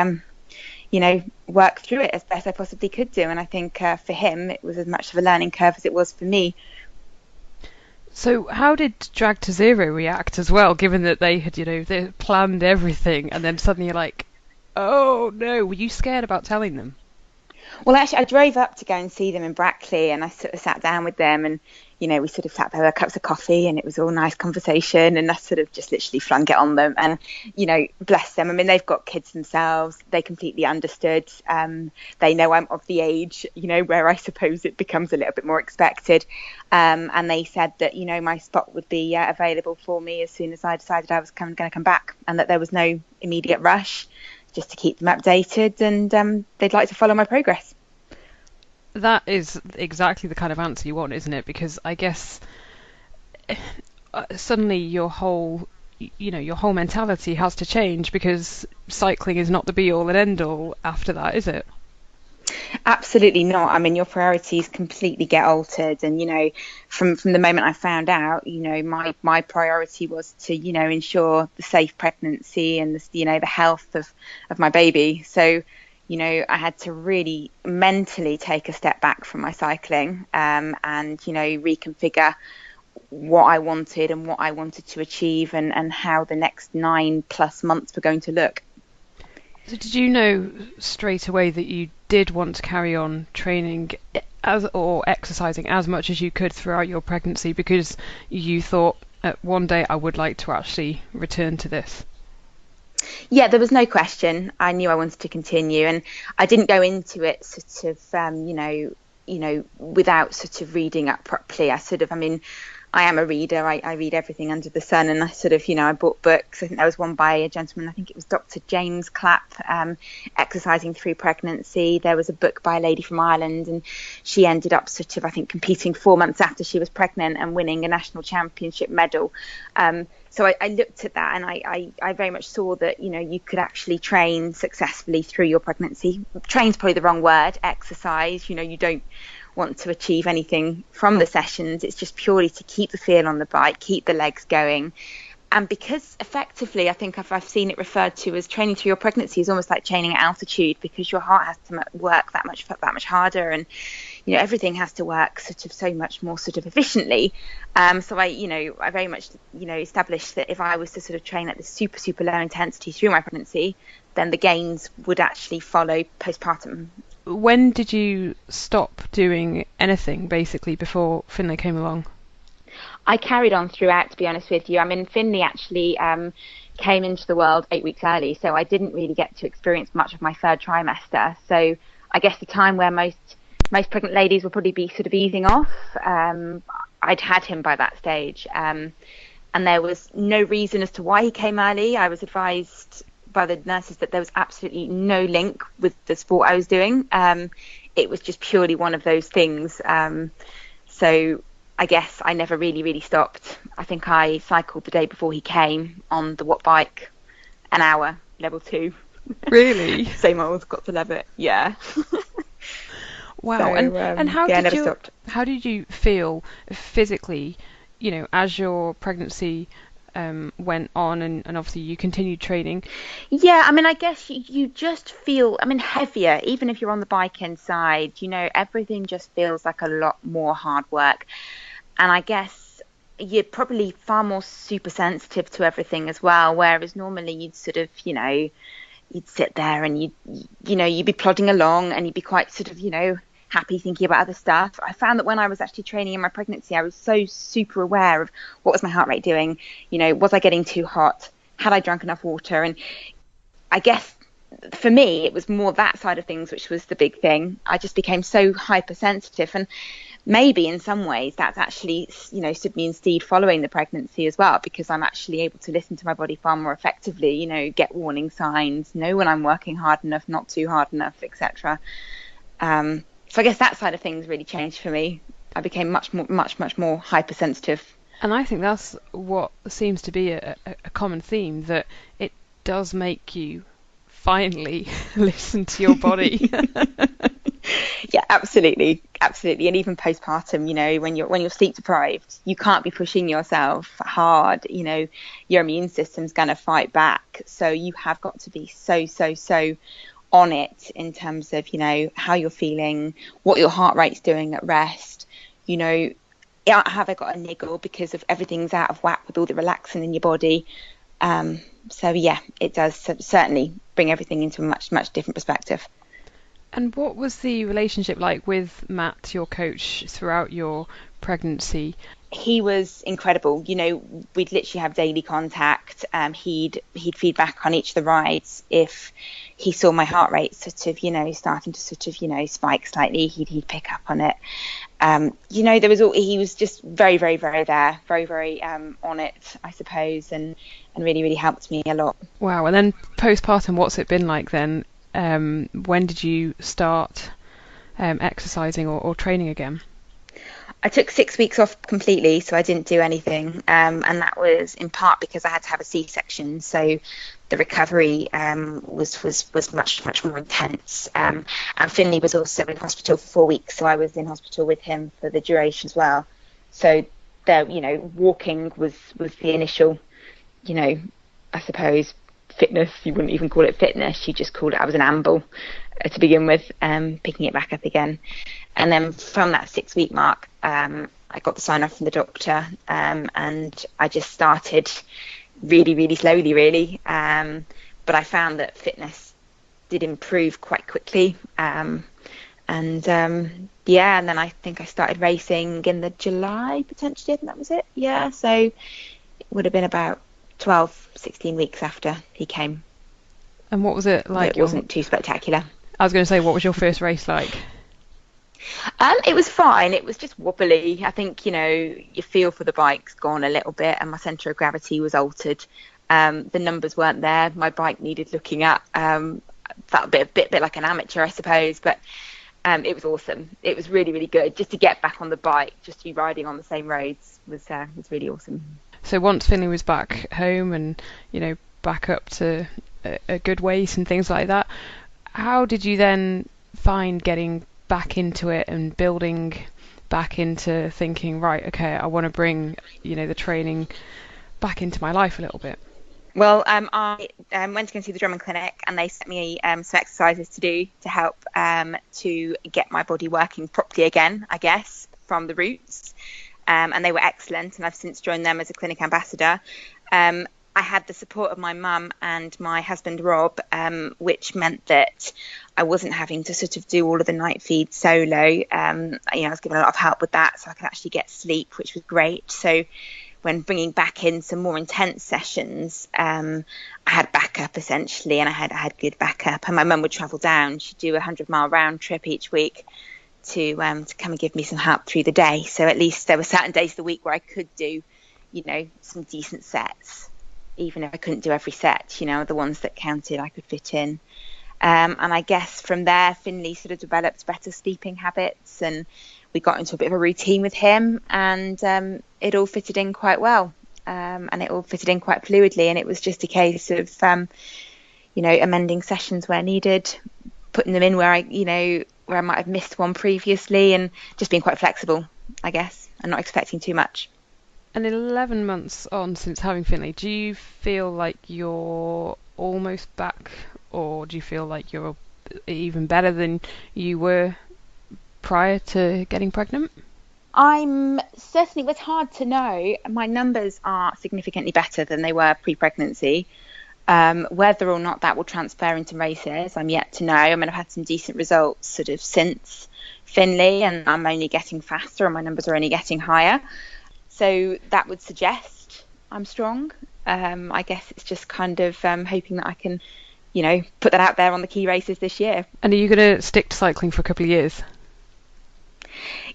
work through it as best I possibly could do. And I think for him, it was as much of a learning curve as it was for me. So how did Drag to Zero react as well, given that they had, they planned everything, and then suddenly you're like, oh no, were you scared about telling them? Well, actually, I drove up to go and see them in Brackley, and I sort of sat down with them, and we sort of sat there with cups of coffee, and it was all nice conversation, and I sort of just literally flung it on them, and bless them. I mean, they've got kids themselves. They completely understood. They know I'm of the age, where I suppose it becomes a little bit more expected. And they said that my spot would be available for me as soon as I decided I was going to come back, and that there was no immediate rush, just to keep them updated, and they'd like to follow my progress. that is exactly the kind of answer you want, isn't it? Because I guess suddenly your whole mentality has to change, because cycling is not the be all and end all after that, is it? Absolutely not. I mean, your priorities completely get altered. And, from the moment I found out, my priority was to, ensure the safe pregnancy and the health of my baby. So, I had to really mentally take a step back from my cycling, and, reconfigure what I wanted and what I wanted to achieve, and how the next 9+ months were going to look. So did you know straight away that you did want to carry on training or exercising as much as you could throughout your pregnancy, because you thought one day I would like to actually return to this? Yeah, there was no question. I knew I wanted to continue, and I didn't go into it sort of, without sort of reading up properly. I am a reader. I read everything under the sun, and I sort of, I bought books. I think there was one by a gentleman, I think it was Dr. James Clapp, Exercising Through Pregnancy. There was a book by a lady from Ireland, and she ended up sort of, I think, competing 4 months after she was pregnant and winning a national championship medal. So I looked at that, and I very much saw that, you could actually train successfully through your pregnancy. Train's probably the wrong word. Exercise, you don't want to achieve anything from the sessions. It's just purely to keep the feel on the bike, keep the legs going. And because effectively, I think I've seen it referred to as training through your pregnancy is almost like training at altitude, because your heart has to work that much harder, and everything has to work sort of so much more sort of efficiently. So I very much established that if I was to sort of train at the super low intensity through my pregnancy, then the gains would actually follow postpartum. When did you stop doing anything basically before Finlay came along? I carried on throughout, to be honest with you. I mean, Finlay actually came into the world 8 weeks early, so I didn't really get to experience much of my third trimester. So I guess the time where most pregnant ladies will probably be sort of easing off, I'd had him by that stage. And there was no reason as to why he came early. I was advised by the nurses that there was absolutely no link with the sport I was doing. It was just purely one of those things. So I guess I never really stopped. I think I cycled the day before he came on the Watt bike, an hour, level 2. Really? Same old, got to love it. Yeah. Wow. So, and how yeah, did you feel physically, as your pregnancy went on, and obviously you continued training? Yeah, I mean, I guess you just feel, heavier, even if you're on the bike inside, everything just feels like a lot more hard work. And I guess you're probably far more super sensitive to everything as well, whereas normally you'd sort of, you'd sit there and you'd be plodding along, and you'd be quite sort of, happy thinking about other stuff. I found that when I was actually training in my pregnancy, I was so super aware of what was my heart rate doing, was I getting too hot, had I drunk enough water? And I guess for me it was more that side of things which was the big thing. I just became so hypersensitive, and maybe in some ways that's actually stood me in stead following the pregnancy as well, because I'm actually able to listen to my body far more effectively, get warning signs, know when I'm working hard enough, not too hard enough, etc. So I guess that side of things really changed for me. I became much more hypersensitive. And I think that's what seems to be a common theme, that it does make you finally listen to your body. Yeah, absolutely. And even postpartum, when you're sleep deprived, you can't be pushing yourself hard. Your immune system's going to fight back. So you have got to be so on it in terms of, how you're feeling, what your heart rate's doing at rest. Have I got a niggle because of everything's out of whack with all the relaxing in your body? So yeah, it does certainly bring everything into a much different perspective. And what was the relationship like with Matt, your coach, throughout your pregnancy? He was incredible. We'd literally have daily contact. He'd feedback on each of the rides. If he saw my heart rate sort of, starting to sort of, spike slightly, he'd pick up on it. He was just very there, very on it, I suppose, and really helped me a lot. Wow. And then postpartum, what's it been like then? When did you start exercising or training again? I took 6 weeks off completely, so I didn't do anything, and that was in part because I had to have a C-section, so the recovery was much more intense. And Finley was also in hospital for 4 weeks, so I was in hospital with him for the duration as well. So there, walking was the initial, I suppose, fitness. You wouldn't even call it fitness, you just called it, I was an amble to begin with, picking it back up again. And then from that 6 week mark, I got the sign off from the doctor, and I just started really, really slowly, really. But I found that fitness did improve quite quickly. And then I think I started racing in the July, potentially, I think that was it. Yeah, so it would have been about 12, 16 weeks after he came. And what was it like? It wasn't too spectacular. I was going to say, what was your first race like? It was fine. It was just wobbly. I think, your feel for the bike's gone a little bit, and my centre of gravity was altered. The numbers weren't there. My bike needed looking at. Felt a bit like an amateur, I suppose, but it was awesome. It was really, really good. Just to get back on the bike, just to be riding on the same roads was really awesome. So once Finley was back home and, back up to a good weight and things like that, how did you then find getting back into it and building back into thinking, right, okay, I want to bring, the training back into my life a little bit? Well, I went to go and see the Drummond Clinic, and they sent me some exercises to do to help to get my body working properly again, I guess, from the roots. And they were excellent, and I've since joined them as a clinic ambassador. I had the support of my mum and my husband Rob, which meant that I wasn't having to sort of do all of the night feeds solo. I was given a lot of help with that, so I could actually get sleep, which was great. So when bringing back in some more intense sessions, I had backup essentially, and I had good backup. And my mum would travel down; she'd do a 100-mile round trip each week to come and give me some help through the day. So at least there were certain days of the week where I could do, some decent sets. Even if I couldn't do every set, the ones that counted I could fit in. And I guess from there, Finley sort of developed better sleeping habits, and we got into a bit of a routine with him, and it all fitted in quite well. And it all fitted in quite fluidly, and it was just a case of, amending sessions where needed, putting them in where I might have missed one previously, and just being quite flexible, I guess, and not expecting too much. And 11 months on since having Finley, do you feel like you're almost back, or do you feel like you're even better than you were prior to getting pregnant? I'm certainly, it's hard to know. My numbers are significantly better than they were pre-pregnancy. Whether or not that will transfer into races, I'm yet to know. I mean, I've had some decent results sort of since Finley, and I'm only getting faster, and my numbers are only getting higher. So that would suggest I'm strong. I guess it's just kind of hoping that I can, put that out there on the key races this year. And are you going to stick to cycling for a couple of years?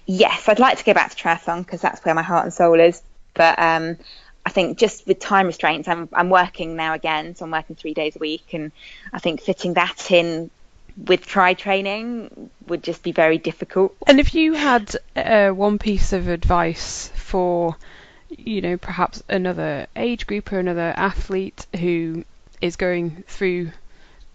Yes, I'd like to go back to triathlon because that's where my heart and soul is. But I think just with time restraints, I'm working now again, so I'm working 3 days a week, and I think fitting that in with tri training would just be very difficult. And if you had one piece of advice for, perhaps another age group or another athlete who is going through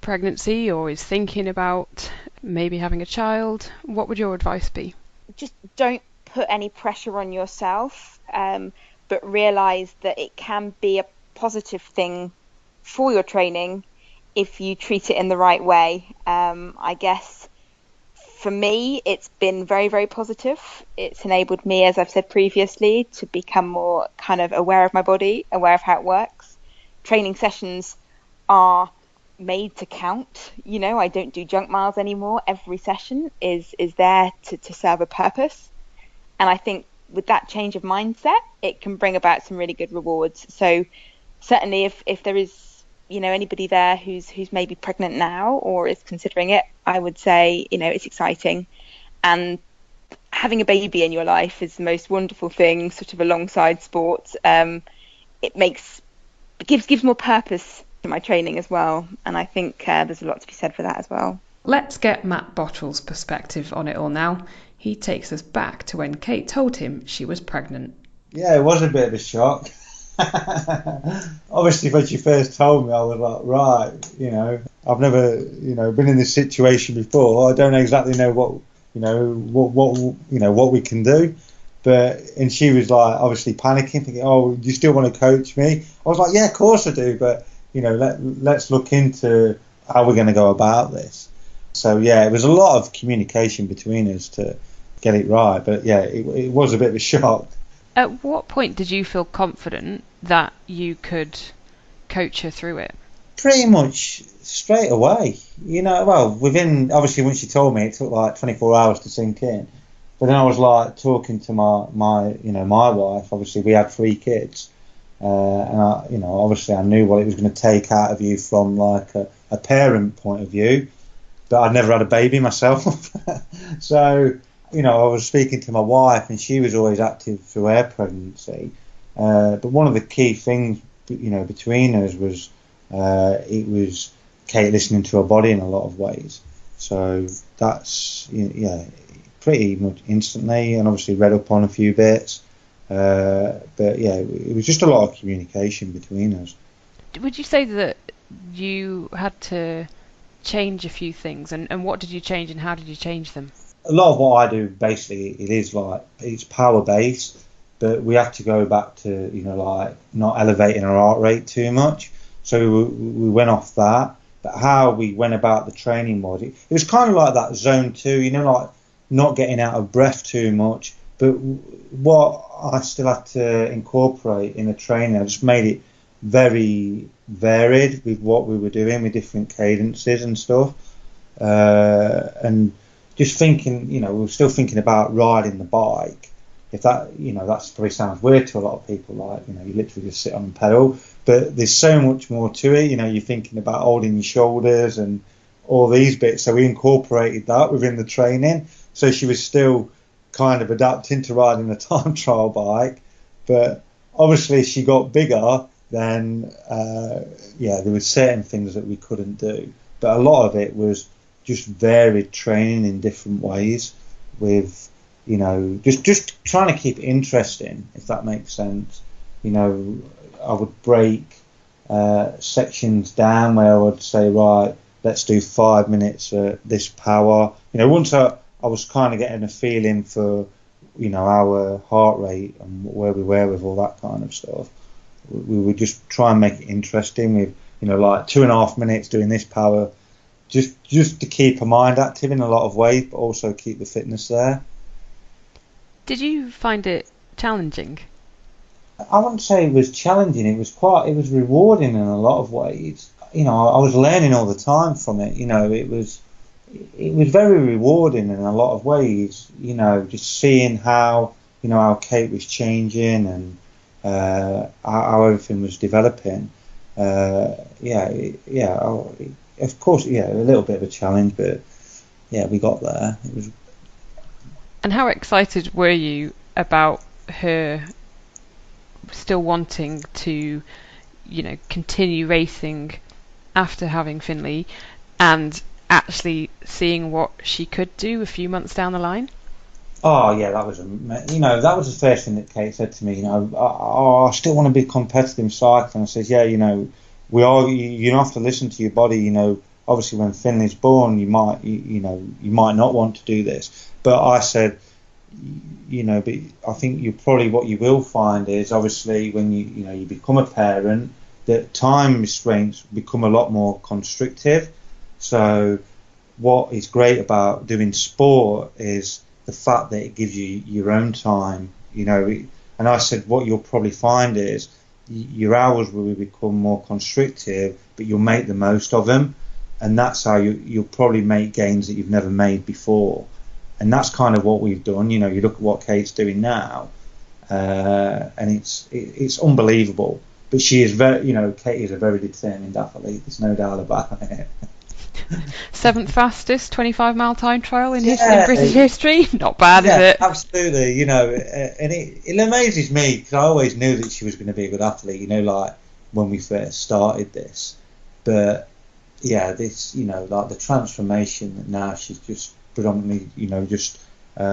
pregnancy or is thinking about maybe having a child, what would your advice be? Just don't put any pressure on yourself, but realise that it can be a positive thing for your training if you treat it in the right way. I guess for me, it's been very, very positive. It's enabled me, as I've said previously, to become more kind of aware of my body, aware of how it works. Training sessions are made to count. I don't do junk miles anymore. Every session is there to serve a purpose. And I think with that change of mindset, it can bring about some really good rewards. So certainly if there is anybody there who's maybe pregnant now or is considering it, I would say, it's exciting. And having a baby in your life is the most wonderful thing, sort of alongside sports. It gives more purpose to my training as well. And I think there's a lot to be said for that as well. Let's get Matt Bottle's perspective on it all now. He takes us back to when Kate told him she was pregnant. Yeah, it was a bit of a shock. Obviously, when she first told me, I was like, right, I've never, been in this situation before. I don't exactly know what we can do. And she was like, obviously panicking, thinking, oh, do you still want to coach me? I was like, yeah, of course I do, but let's look into how we're going to go about this. So yeah, it was a lot of communication between us to get it right, but yeah, it was a bit of a shock. At what point did you feel confident that you could coach her through it? Pretty much straight away. Within, obviously, when she told me, it took like 24 hours to sink in. But then I was like talking to my wife. Obviously, we had 3 kids, and obviously I knew what it was going to take out of you from like a parent point of view. But I'd never had a baby myself, so. I was speaking to my wife, and she was always active through her pregnancy. But one of the key things, between us was it was Kate listening to her body in a lot of ways. So that's pretty much instantly, and obviously read up on a few bits. But yeah, it was just a lot of communication between us. Would you say that you had to change a few things, and what did you change, and how did you change them? A lot of what I do, basically, it's power based, but we have to go back to not elevating our heart rate too much. So we went off that. But how we went about the training was it was kind of like that zone 2, like not getting out of breath too much. But what I still had to incorporate in the training, I just made it very varied with what we were doing with different cadences and stuff, and just thinking, we were still thinking about riding the bike. If that, that probably sounds weird to a lot of people, like, you literally just sit on the pedal. But there's so much more to it. You're thinking about holding your shoulders and all these bits. So we incorporated that within the training. So she was still kind of adapting to riding a time trial bike. But obviously she got bigger, then, there were certain things that we couldn't do. But a lot of it was just varied training in different ways with, just trying to keep it interesting, if that makes sense. I would break sections down where I would say, right, let's do 5 minutes at this power. Once I was kind of getting a feeling for, our heart rate and where we were with all that kind of stuff, we would just try and make it interesting with, like 2.5 minutes doing this power, just to keep her mind active in a lot of ways, but also keep the fitness there. Did you find it challenging? I wouldn't say it was challenging. It was rewarding in a lot of ways. I was learning all the time from it. It was very rewarding in a lot of ways. Just seeing how how Kate was changing and how everything was developing. Of course, a little bit of a challenge, but yeah, we got there. It was. And how excited were you about her still wanting to, continue racing after having Finley, and actually seeing what she could do a few months down the line? Oh yeah, that was that was the first thing that Kate said to me. I still want to be competitive in cycling. I said, yeah, we are. You have to listen to your body. Obviously when Finley's born, you might not want to do this. But I said, but I think what you will find is obviously when you become a parent, that time restraints become a lot more constrictive. So what is great about doing sport is the fact that it gives you your own time, and I said what you'll probably find is your hours will become more constrictive, but you'll make the most of them, and that's how you'll probably make gains that you've never made before. And that's kind of what we've done. You look at what Kate's doing now, and it's unbelievable. But she is Kate is a very determined athlete. There's no doubt about it. 7th fastest 25-mile time trial in British history. Not bad, is it? Absolutely. And it amazes me because I always knew that she was going to be a good athlete. Like when we first started this, but yeah, this, like the transformation that now she's just predominantly, just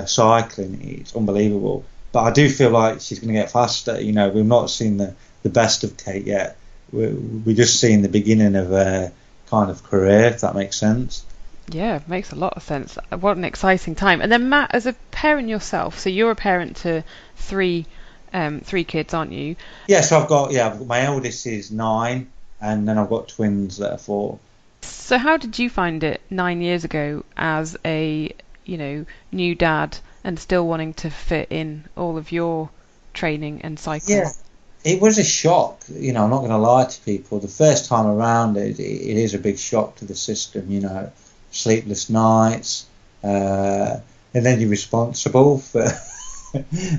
cycling, it's unbelievable. But I do feel like she's going to get faster. We've not seen the best of Kate yet. We're just seeing the beginning of her kind of career, if that makes sense. Yeah, it makes a lot of sense. What an exciting time. And then Matt, as a parent yourself, so you're a parent to three kids, aren't you? Yeah, so I've got my eldest is 9, and then I've got twins that are 4. So how did you find it 9 years ago as a, new dad and still wanting to fit in all of your training and cycling? Yeah, it was a shock. I'm not going to lie to people. The first time around, it is a big shock to the system. Sleepless nights, and then you're responsible for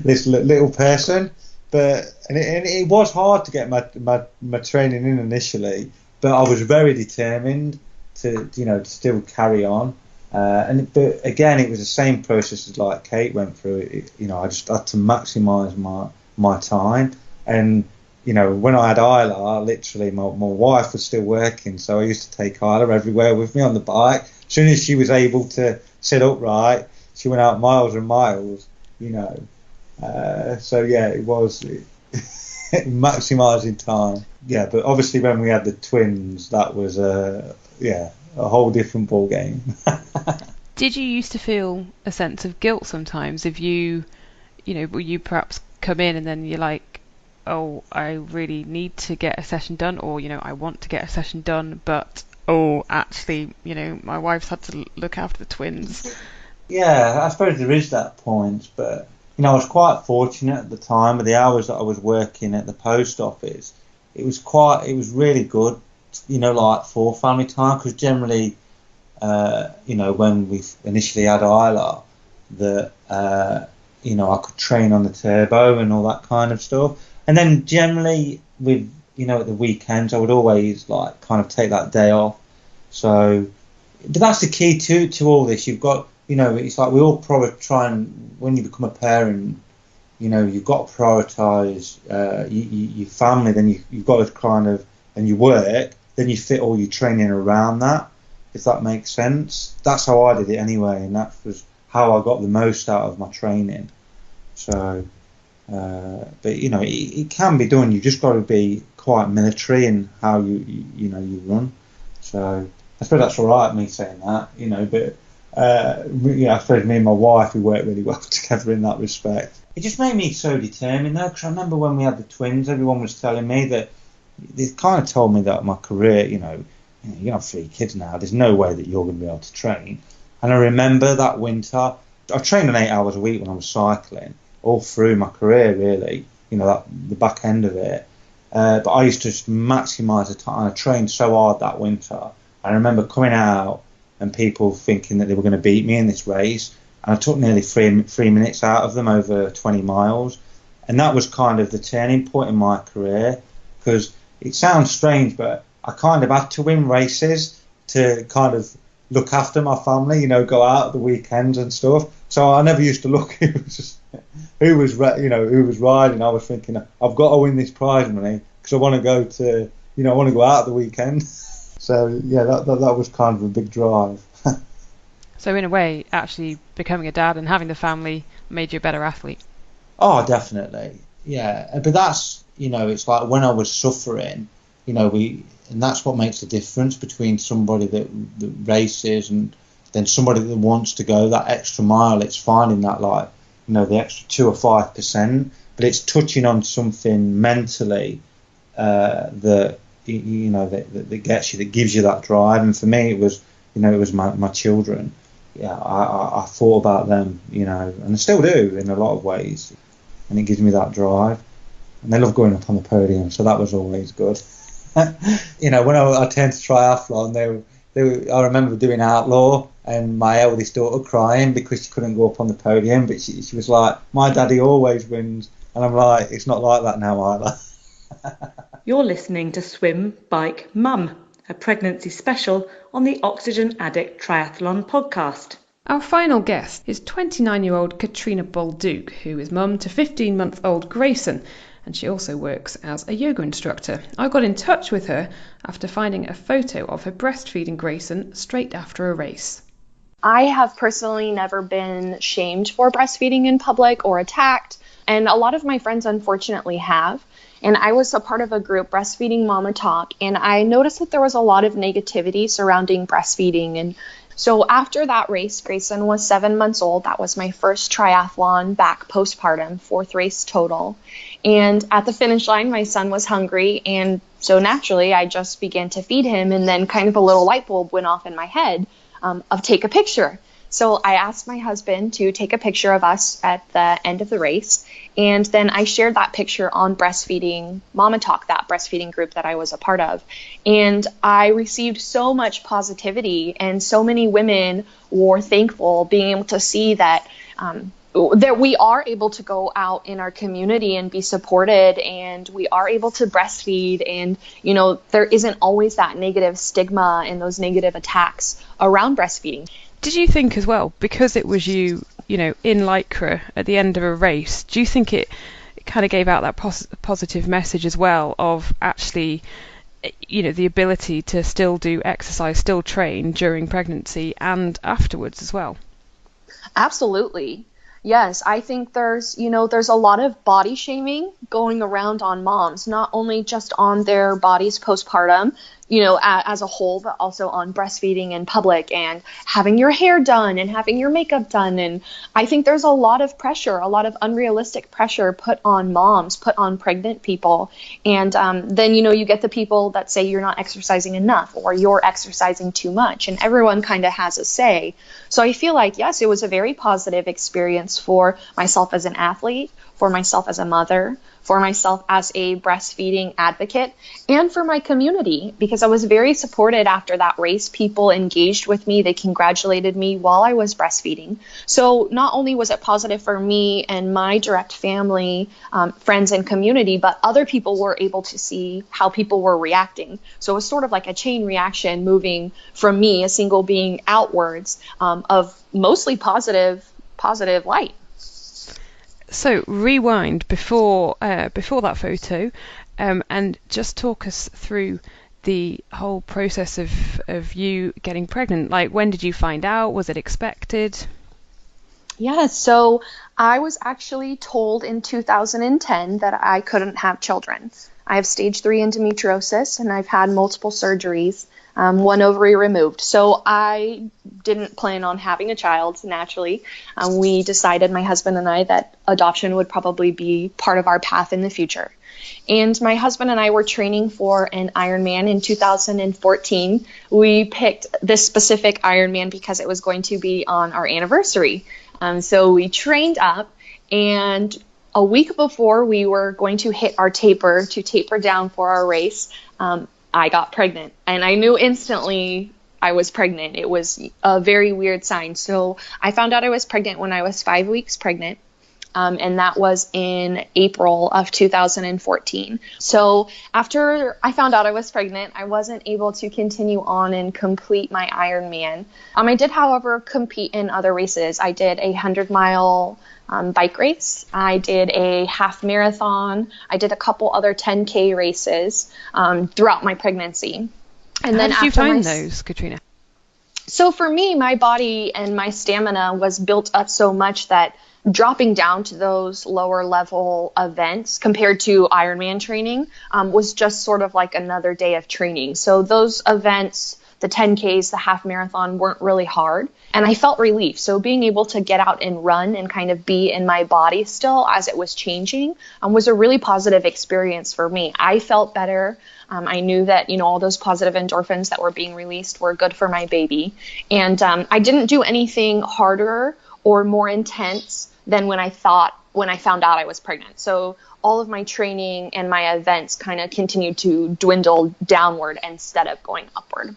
this little person. But it was hard to get my training in initially, but I was very determined to to still carry on. But again, it was the same process as like Kate went through. I just had to maximise my time. And when I had Isla, literally my wife was still working, so I used to take Isla everywhere with me on the bike. As soon as she was able to sit upright, she went out miles and miles. So yeah, it was maximising time. Yeah, but obviously when we had the twins, that was a whole different ball game. Did you used to feel a sense of guilt sometimes if you perhaps come in and then you're like, oh, I really need to get a session done, or I want to get a session done, but actually, my wife's had to look after the twins? Yeah, I suppose there is that point, but I was quite fortunate at the time with the hours that I was working at the post office. It was really good, like for family time, because generally, when we initially had Isla, that I could train on the turbo and all that kind of stuff. And then generally with at the weekends, I would always like kind of take that day off. So, but that's the key to all this. You've got it's like we all probably try and, when you become a parent, you've got to prioritise your family, then you've got to kind of, and your work, then you fit all your training around that, if that makes sense. That's how I did it anyway, and that was how I got the most out of my training. So, but it can be done. You've just got to be quite military in how you run. So I suppose that's all right, me saying that, but I suppose me and my wife, we work really well together in that respect. It just made me so determined though, because I remember when we had the twins, everyone was telling me that, they kind of told me that my career, you have 3 kids now, there's no way that you're going to be able to train. And I remember that winter, I trained on 8 hours a week when I was cycling, all through my career really, the back end of it. But I used to just maximise the time. I trained so hard that winter. I remember coming out and people thinking that they were going to beat me in this race, and I took nearly 3 minutes out of them over 20 miles. And that was kind of the turning point in my career, because it sounds strange, but I kind of had to win races to kind of look after my family, go out at the weekends and stuff. So I never used to look who was riding. I was thinking, I've got to win this prize money because I want to go to, I want to go out at the weekend. So yeah, that was kind of a big drive. So in a way, actually becoming a dad and having the family made you a better athlete. Oh, definitely. Yeah. But that's, it's like when I was suffering, and that's what makes the difference between somebody that races and then somebody that wants to go that extra mile. It's finding that, like, the extra 2 or 5%, but it's touching on something mentally that gets you, that gives you that drive. And for me, it was my children. Yeah, I thought about them, and I still do in a lot of ways, and it gives me that drive. And they love going up on the podium, so that was always good. When I turned to triathlon, I remember doing Outlaw, and my eldest daughter crying because she couldn't go up on the podium, but she was like, my daddy always wins. And I'm like, it's not like that now either. You're listening to Swim, Bike, Mum, a pregnancy special on the Oxygen Addict Triathlon podcast. Our final guest is 29-year-old Katrina Bolduc, who is mum to 15-month-old Grayson, and she also works as a yoga instructor. I got in touch with her after finding a photo of her breastfeeding Grayson straight after a race. I have personally never been shamed for breastfeeding in public or attacked, and a lot of my friends unfortunately have. And I was a part of a group, Breastfeeding Mama Talk, and I noticed that there was a lot of negativity surrounding breastfeeding. And so after that race, Grayson was 7 months old. That was my first triathlon back postpartum, 4th race total. And at the finish line, my son was hungry, and so naturally I just began to feed him, and then kind of a little light bulb went off in my head of take a picture. So I asked my husband to take a picture of us at the end of the race, and then I shared that picture on Breastfeeding Mama Talk, that breastfeeding group that I was a part of. And I received so much positivity, and so many women were thankful being able to see that that we are able to go out in our community and be supported, and we are able to breastfeed, and there isn't always that negative stigma and those negative attacks around breastfeeding. Did you think as well, because it was you in Lycra at the end of a race, do you think it kind of gave out that positive message as well of actually the ability to still do exercise, still train during pregnancy and afterwards as well? Absolutely. Yes, I think there's a lot of body shaming going around on moms, not only just on their bodies postpartum, as a whole, but also on breastfeeding in public and having your hair done and having your makeup done. And I think there's a lot of pressure, a lot of unrealistic pressure put on moms, put on pregnant people. And then, you get the people that say you're not exercising enough or you're exercising too much, and everyone kind of has a say. So I feel like, yes, it was a very positive experience for myself as an athlete, for myself as a mother, for myself as a breastfeeding advocate, and for my community, because I was very supported after that race. People engaged with me. They congratulated me while I was breastfeeding. So not only was it positive for me and my direct family, friends and community, but other people were able to see how people were reacting. So it was sort of like a chain reaction moving from me, a single being, outwards, of mostly positive light. So rewind before that photo, and just talk us through the whole process of you getting pregnant. Like, when did you find out? Was it expected? Yeah, so I was actually told in 2010 that I couldn't have children. I have stage 3 endometriosis, and I've had multiple surgeries, 1 ovary removed. So I didn't plan on having a child, naturally. We decided, my husband and I, that adoption would probably be part of our path in the future. And my husband and I were training for an Ironman in 2014. We picked this specific Ironman because it was going to be on our anniversary. So we trained up, and a week before we were going to hit our taper down for our race, I got pregnant, and I knew instantly I was pregnant. It was a very weird sign. So I found out I was pregnant when I was 5 weeks pregnant, and that was in April of 2014. So after I found out I was pregnant, I wasn't able to continue on and complete my Ironman. I did, however, compete in other races. I did a 100-mile bike race. I did a half marathon. I did a couple other 10K races throughout my pregnancy. And How did you find those, Katrina? So for me, my body and my stamina was built up so much that dropping down to those lower level events compared to Ironman training was just sort of like another day of training. So those events, the 10Ks, the half marathon, weren't really hard, and I felt relief. So being able to get out and run and kind of be in my body still as it was changing was a really positive experience for me. I felt better. I knew that, all those positive endorphins that were being released were good for my baby. And I didn't do anything harder or more intense than when I found out I was pregnant. So all of my training and my events kind of continued to dwindle downward instead of going upward.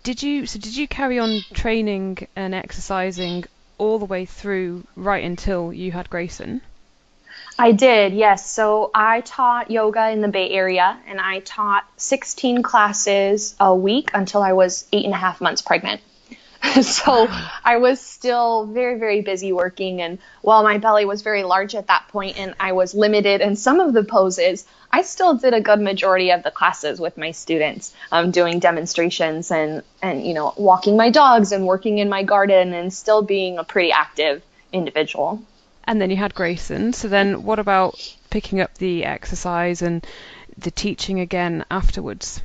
Did you carry on training and exercising all the way through right until you had Grayson? I did, yes. So I taught yoga in the Bay Area, and I taught 16 classes a week until I was 8.5 months pregnant. So I was still very, very busy working. And while my belly was very large at that point and I was limited in some of the poses, I still did a good majority of the classes with my students, doing demonstrations and, walking my dogs and working in my garden and still being a pretty active individual. And then you had Grayson. So then what about picking up the exercise and the teaching again afterwards?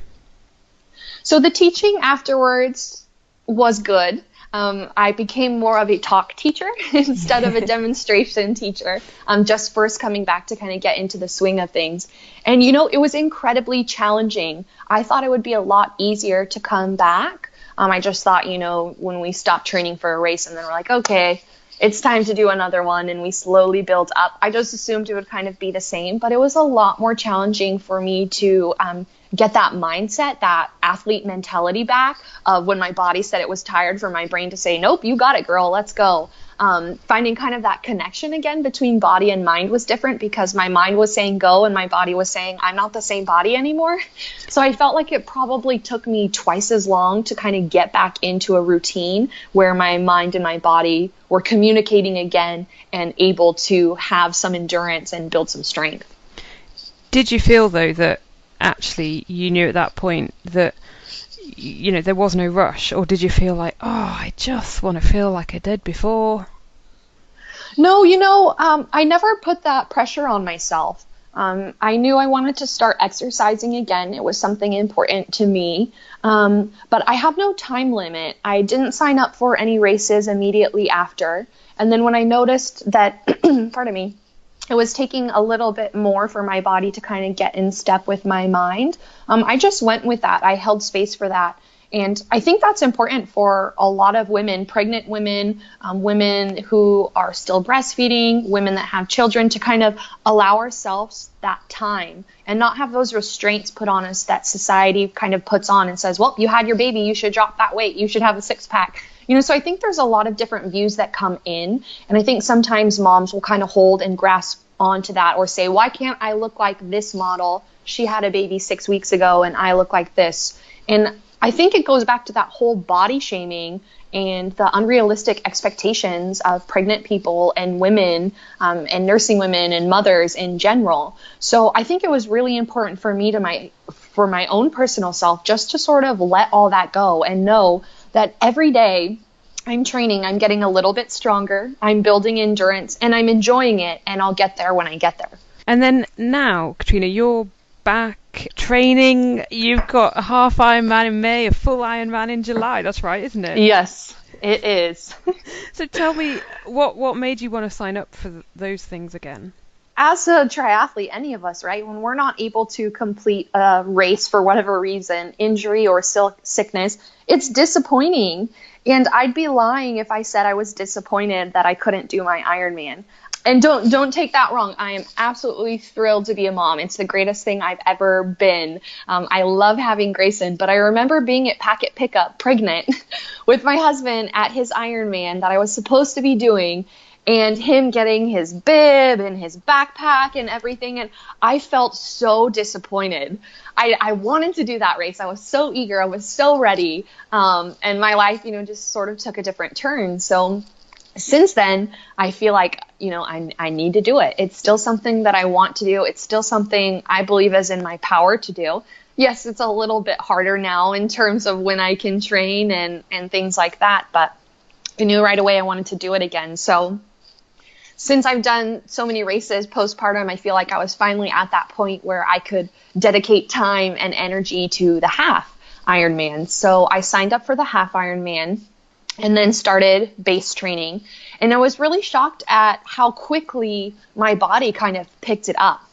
So the teaching afterwards was good. I became more of a talk teacher instead of a demonstration teacher, just first coming back to kind of get into the swing of things. And, it was incredibly challenging. I thought it would be a lot easier to come back. I just thought, when we stopped training for a race and then we're like, okay, it's time to do another one, and we slowly build up. I just assumed it would kind of be the same, but it was a lot more challenging for me to get that mindset, that athlete mentality back of when my body said it was tired, for my brain to say, nope, you got it, girl, let's go. Finding kind of that connection again between body and mind was different because my mind was saying go and my body was saying I'm not the same body anymore. So I felt like it probably took me twice as long to kind of get back into a routine where my mind and my body were communicating again and able to have some endurance and build some strength. Did you feel, though, that actually you knew at that point that there was no rush, or did you feel like, I just want to feel like I did before? No, I never put that pressure on myself. I knew I wanted to start exercising again. It was something important to me, but I have no time limit. I didn't sign up for any races immediately after, and then when I noticed that, pardon me, it was taking a little bit more for my body to kind of get in step with my mind, I just went with that. I held space for that. And I think that's important for a lot of women, pregnant women, women who are still breastfeeding, women that have children, to kind of allow ourselves that time and not have those restraints put on us that society kind of puts on and says, well, you had your baby, you should drop that weight, you should have a six-pack. So I think there's a lot of different views that come in. And I think sometimes moms will kind of hold and grasp onto that or say, why can't I look like this model? She had a baby 6 weeks ago and I look like this. And I think it goes back to that whole body shaming and the unrealistic expectations of pregnant people and women and nursing women and mothers in general. So I think it was really important for me for my own personal self just to sort of let all that go and know that every day I'm training, I'm getting a little bit stronger, I'm building endurance, and I'm enjoying it, and I'll get there when I get there. And then now, Katrina, you're back training. You've got a half Ironman in May, a full Ironman in July. That's right, isn't it? Yes, it is. So tell me, what made you want to sign up for those things again? As a triathlete, any of us, right, when we're not able to complete a race for whatever reason, injury or sickness, it's disappointing. And I'd be lying if I said I was disappointed that I couldn't do my Ironman. And don't take that wrong. I am absolutely thrilled to be a mom. It's the greatest thing I've ever been. I love having Grayson, but I remember being at Packet Pickup pregnant with my husband at his Ironman that I was supposed to be doing, and him getting his bib and his backpack and everything. And I felt so disappointed. I wanted to do that race. I was so eager. I was so ready. And my life, just sort of took a different turn. So since then, I feel like, I need to do it. It's still something that I want to do. It's still something I believe is in my power to do. Yes, it's a little bit harder now in terms of when I can train and things like that. But I knew right away I wanted to do it again. So since I've done so many races postpartum, I feel like I was finally at that point where I could dedicate time and energy to the half Ironman. So I signed up for the half Ironman and then started base training. And I was really shocked at how quickly my body kind of picked it up.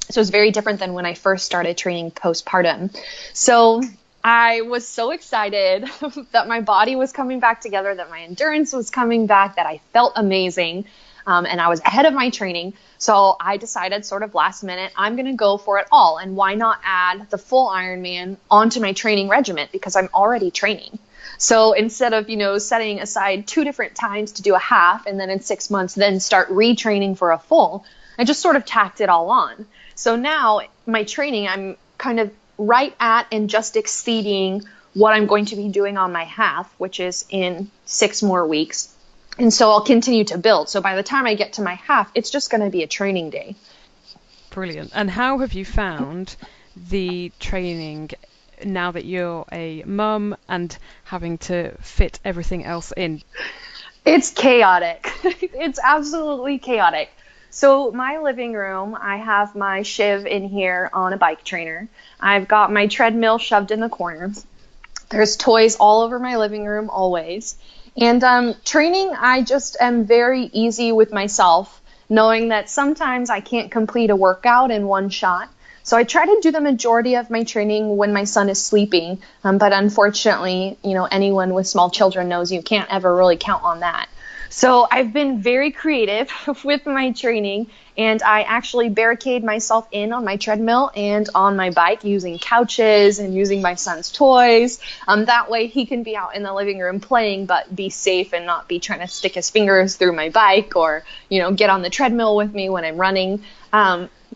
So it's very different than when I first started training postpartum. So I was so excited that my body was coming back together, that my endurance was coming back, that I felt amazing. And I was ahead of my training. So I decided sort of last minute, I'm going to go for it all. And why not add the full Ironman onto my training regimen, because I'm already training. So instead of, setting aside 2 different times to do a half and then in 6 months, then start retraining for a full, I just sort of tacked it all on. So now my training, I'm kind of right at and just exceeding what I'm going to be doing on my half, which is in 6 more weeks. And so I'll continue to build. So by the time I get to my half, it's just going to be a training day. Brilliant. And how have you found the training now that you're a mum and having to fit everything else in? It's chaotic. It's absolutely chaotic. So my living room, I have my Shiv in here on a bike trainer. I've got my treadmill shoved in the corner. There's toys all over my living room always. And training, I just am very easy with myself, knowing that sometimes I can't complete a workout in one shot. So I try to do the majority of my training when my son is sleeping. But unfortunately, anyone with small children knows you can't ever really count on that. So I've been very creative with my training, and I actually barricade myself in on my treadmill and on my bike using couches and using my son's toys. That way he can be out in the living room playing, but be safe and not be trying to stick his fingers through my bike or, get on the treadmill with me when I'm running.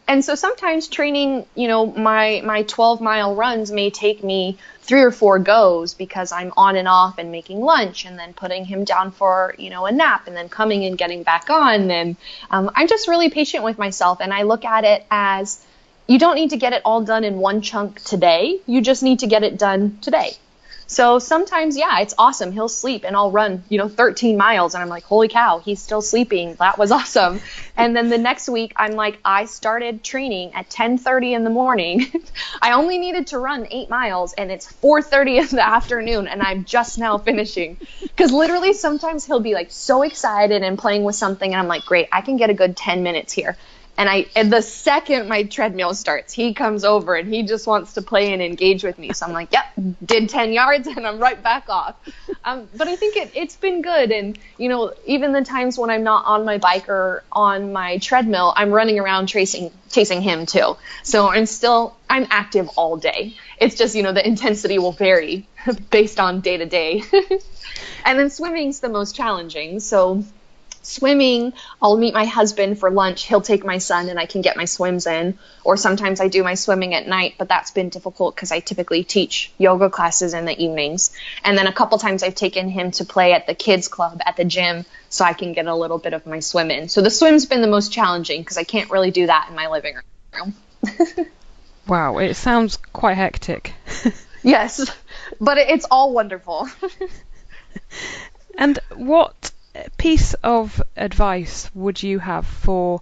And so sometimes training, my 12-mile runs may take me 3 or 4 goes because I'm on and off and making lunch and then putting him down for, a nap and then coming and getting back on. And I'm just really patient with myself. And I look at it as you don't need to get it all done in one chunk today. You just need to get it done today. So sometimes, it's awesome. He'll sleep and I'll run, 13 miles. And I'm like, holy cow, he's still sleeping. That was awesome. And then the next week, I'm like, I started training at 10:30 in the morning. I only needed to run 8 miles and it's 4:30 in the afternoon and I'm just now finishing. Because literally sometimes he'll be like so excited and playing with something. And I'm like, great, I can get a good 10 minutes here. And the second my treadmill starts, he comes over and he just wants to play and engage with me. So I'm like, yep, did 10 yards and I'm right back off. But I think it's been good. And, even the times when I'm not on my bike or on my treadmill, I'm running around chasing him too. So I'm active all day. It's just, the intensity will vary based on day to day. And then swimming's the most challenging. So swimming, I'll meet my husband for lunch. He'll take my son and I can get my swims in. Or sometimes I do my swimming at night, but that's been difficult because I typically teach yoga classes in the evenings. And then a couple times I've taken him to play at the kids club at the gym so I can get a little bit of my swim in. So the swim's been the most challenging because I can't really do that in my living room. Wow, it sounds quite hectic. Yes, but it's all wonderful. And what piece of advice would you have for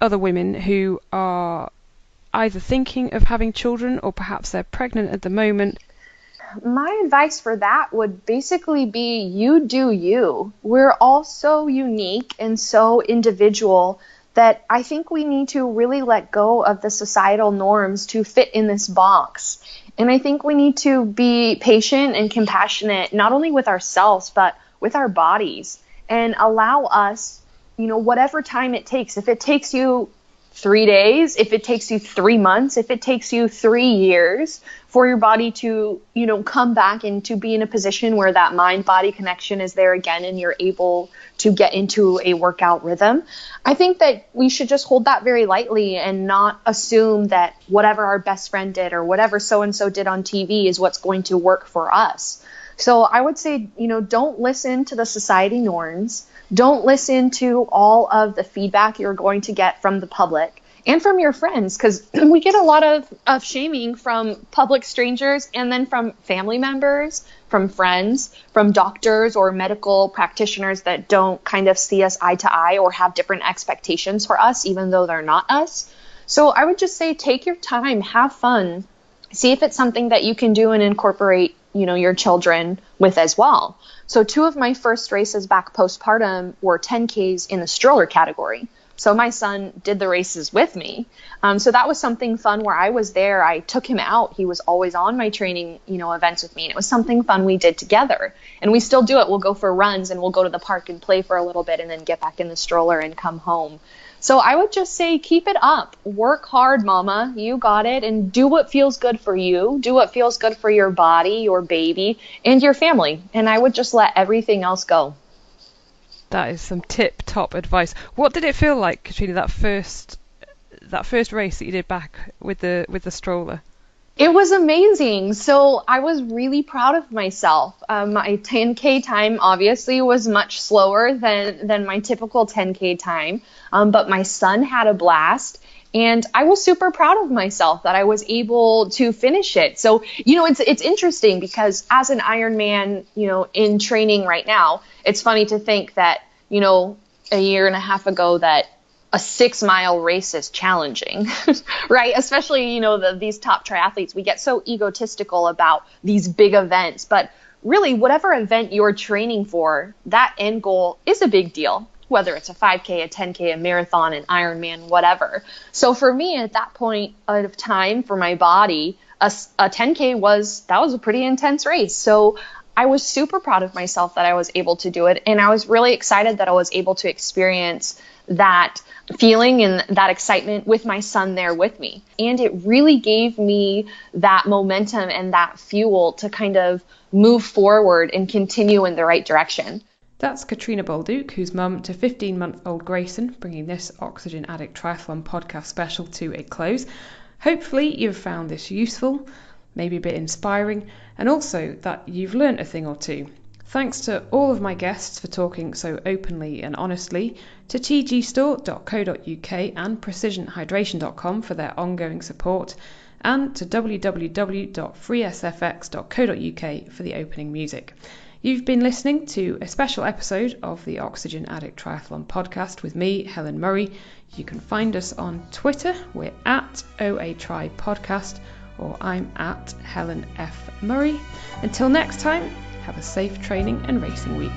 other women who are either thinking of having children or perhaps they're pregnant at the moment? My advice for that would basically be you do you. We're all so unique and so individual that I think we need to really let go of the societal norms to fit in this box. And I think we need to be patient and compassionate, not only with ourselves, but with our bodies. And allow us, whatever time it takes. If it takes you 3 days, if it takes you 3 months, if it takes you 3 years for your body to, come back and to be in a position where that mind-body connection is there again and you're able to get into a workout rhythm, I think that we should just hold that very lightly and not assume that whatever our best friend did or whatever so-and-so did on TV is what's going to work for us. So I would say, don't listen to the society norms. Don't listen to all of the feedback you're going to get from the public and from your friends, because we get a lot of shaming from public strangers and then from family members, from friends, from doctors or medical practitioners that don't kind of see us eye to eye or have different expectations for us, even though they're not us. So I would just say take your time, have fun, see if it's something that you can do and incorporate your children with as well. So 2 of my first races back postpartum were 10Ks in the stroller category. So my son did the races with me. So that was something fun where I was there. I took him out. He was always on my training, events with me. And it was something fun we did together. And we still do it. We'll go for runs and we'll go to the park and play for a little bit and then get back in the stroller and come home. So I would just say, keep it up. Work hard, mama. You got it. And do what feels good for you. Do what feels good for your body, your baby, and your family. And I would just let everything else go. That is some tip-top advice. What did it feel like, Katrina, that first race that you did back with the stroller? It was amazing. So I was really proud of myself. My 10K time obviously was much slower than my typical 10K time, but my son had a blast. And I was super proud of myself that I was able to finish it. So, it's interesting because as an Ironman, in training right now, it's funny to think that, a year and a half ago that a 6-mile race is challenging, right? Especially, these top triathletes, we get so egotistical about these big events, but really whatever event you're training for, that end goal is a big deal. Whether it's a 5K, a 10K, a marathon, an Ironman, whatever. So for me at that point of time for my body, a 10K was a pretty intense race. So I was super proud of myself that I was able to do it. And I was really excited that I was able to experience that feeling and that excitement with my son there with me. And it really gave me that momentum and that fuel to kind of move forward and continue in the right direction. That's Katrina Bolduc, who's mum to 15-month-old Grayson, bringing this Oxygen Addict Triathlon podcast special to a close. Hopefully you've found this useful, maybe a bit inspiring, and also that you've learnt a thing or two. Thanks to all of my guests for talking so openly and honestly, to tgstore.co.uk and precisionhydration.com for their ongoing support, and to www.freesfx.co.uk for the opening music. You've been listening to a special episode of the Oxygen Addict Triathlon podcast with me, Helen Murray. You can find us on Twitter. We're at OATri Podcast, or I'm at Helen F. Murray. Until next time, have a safe training and racing week.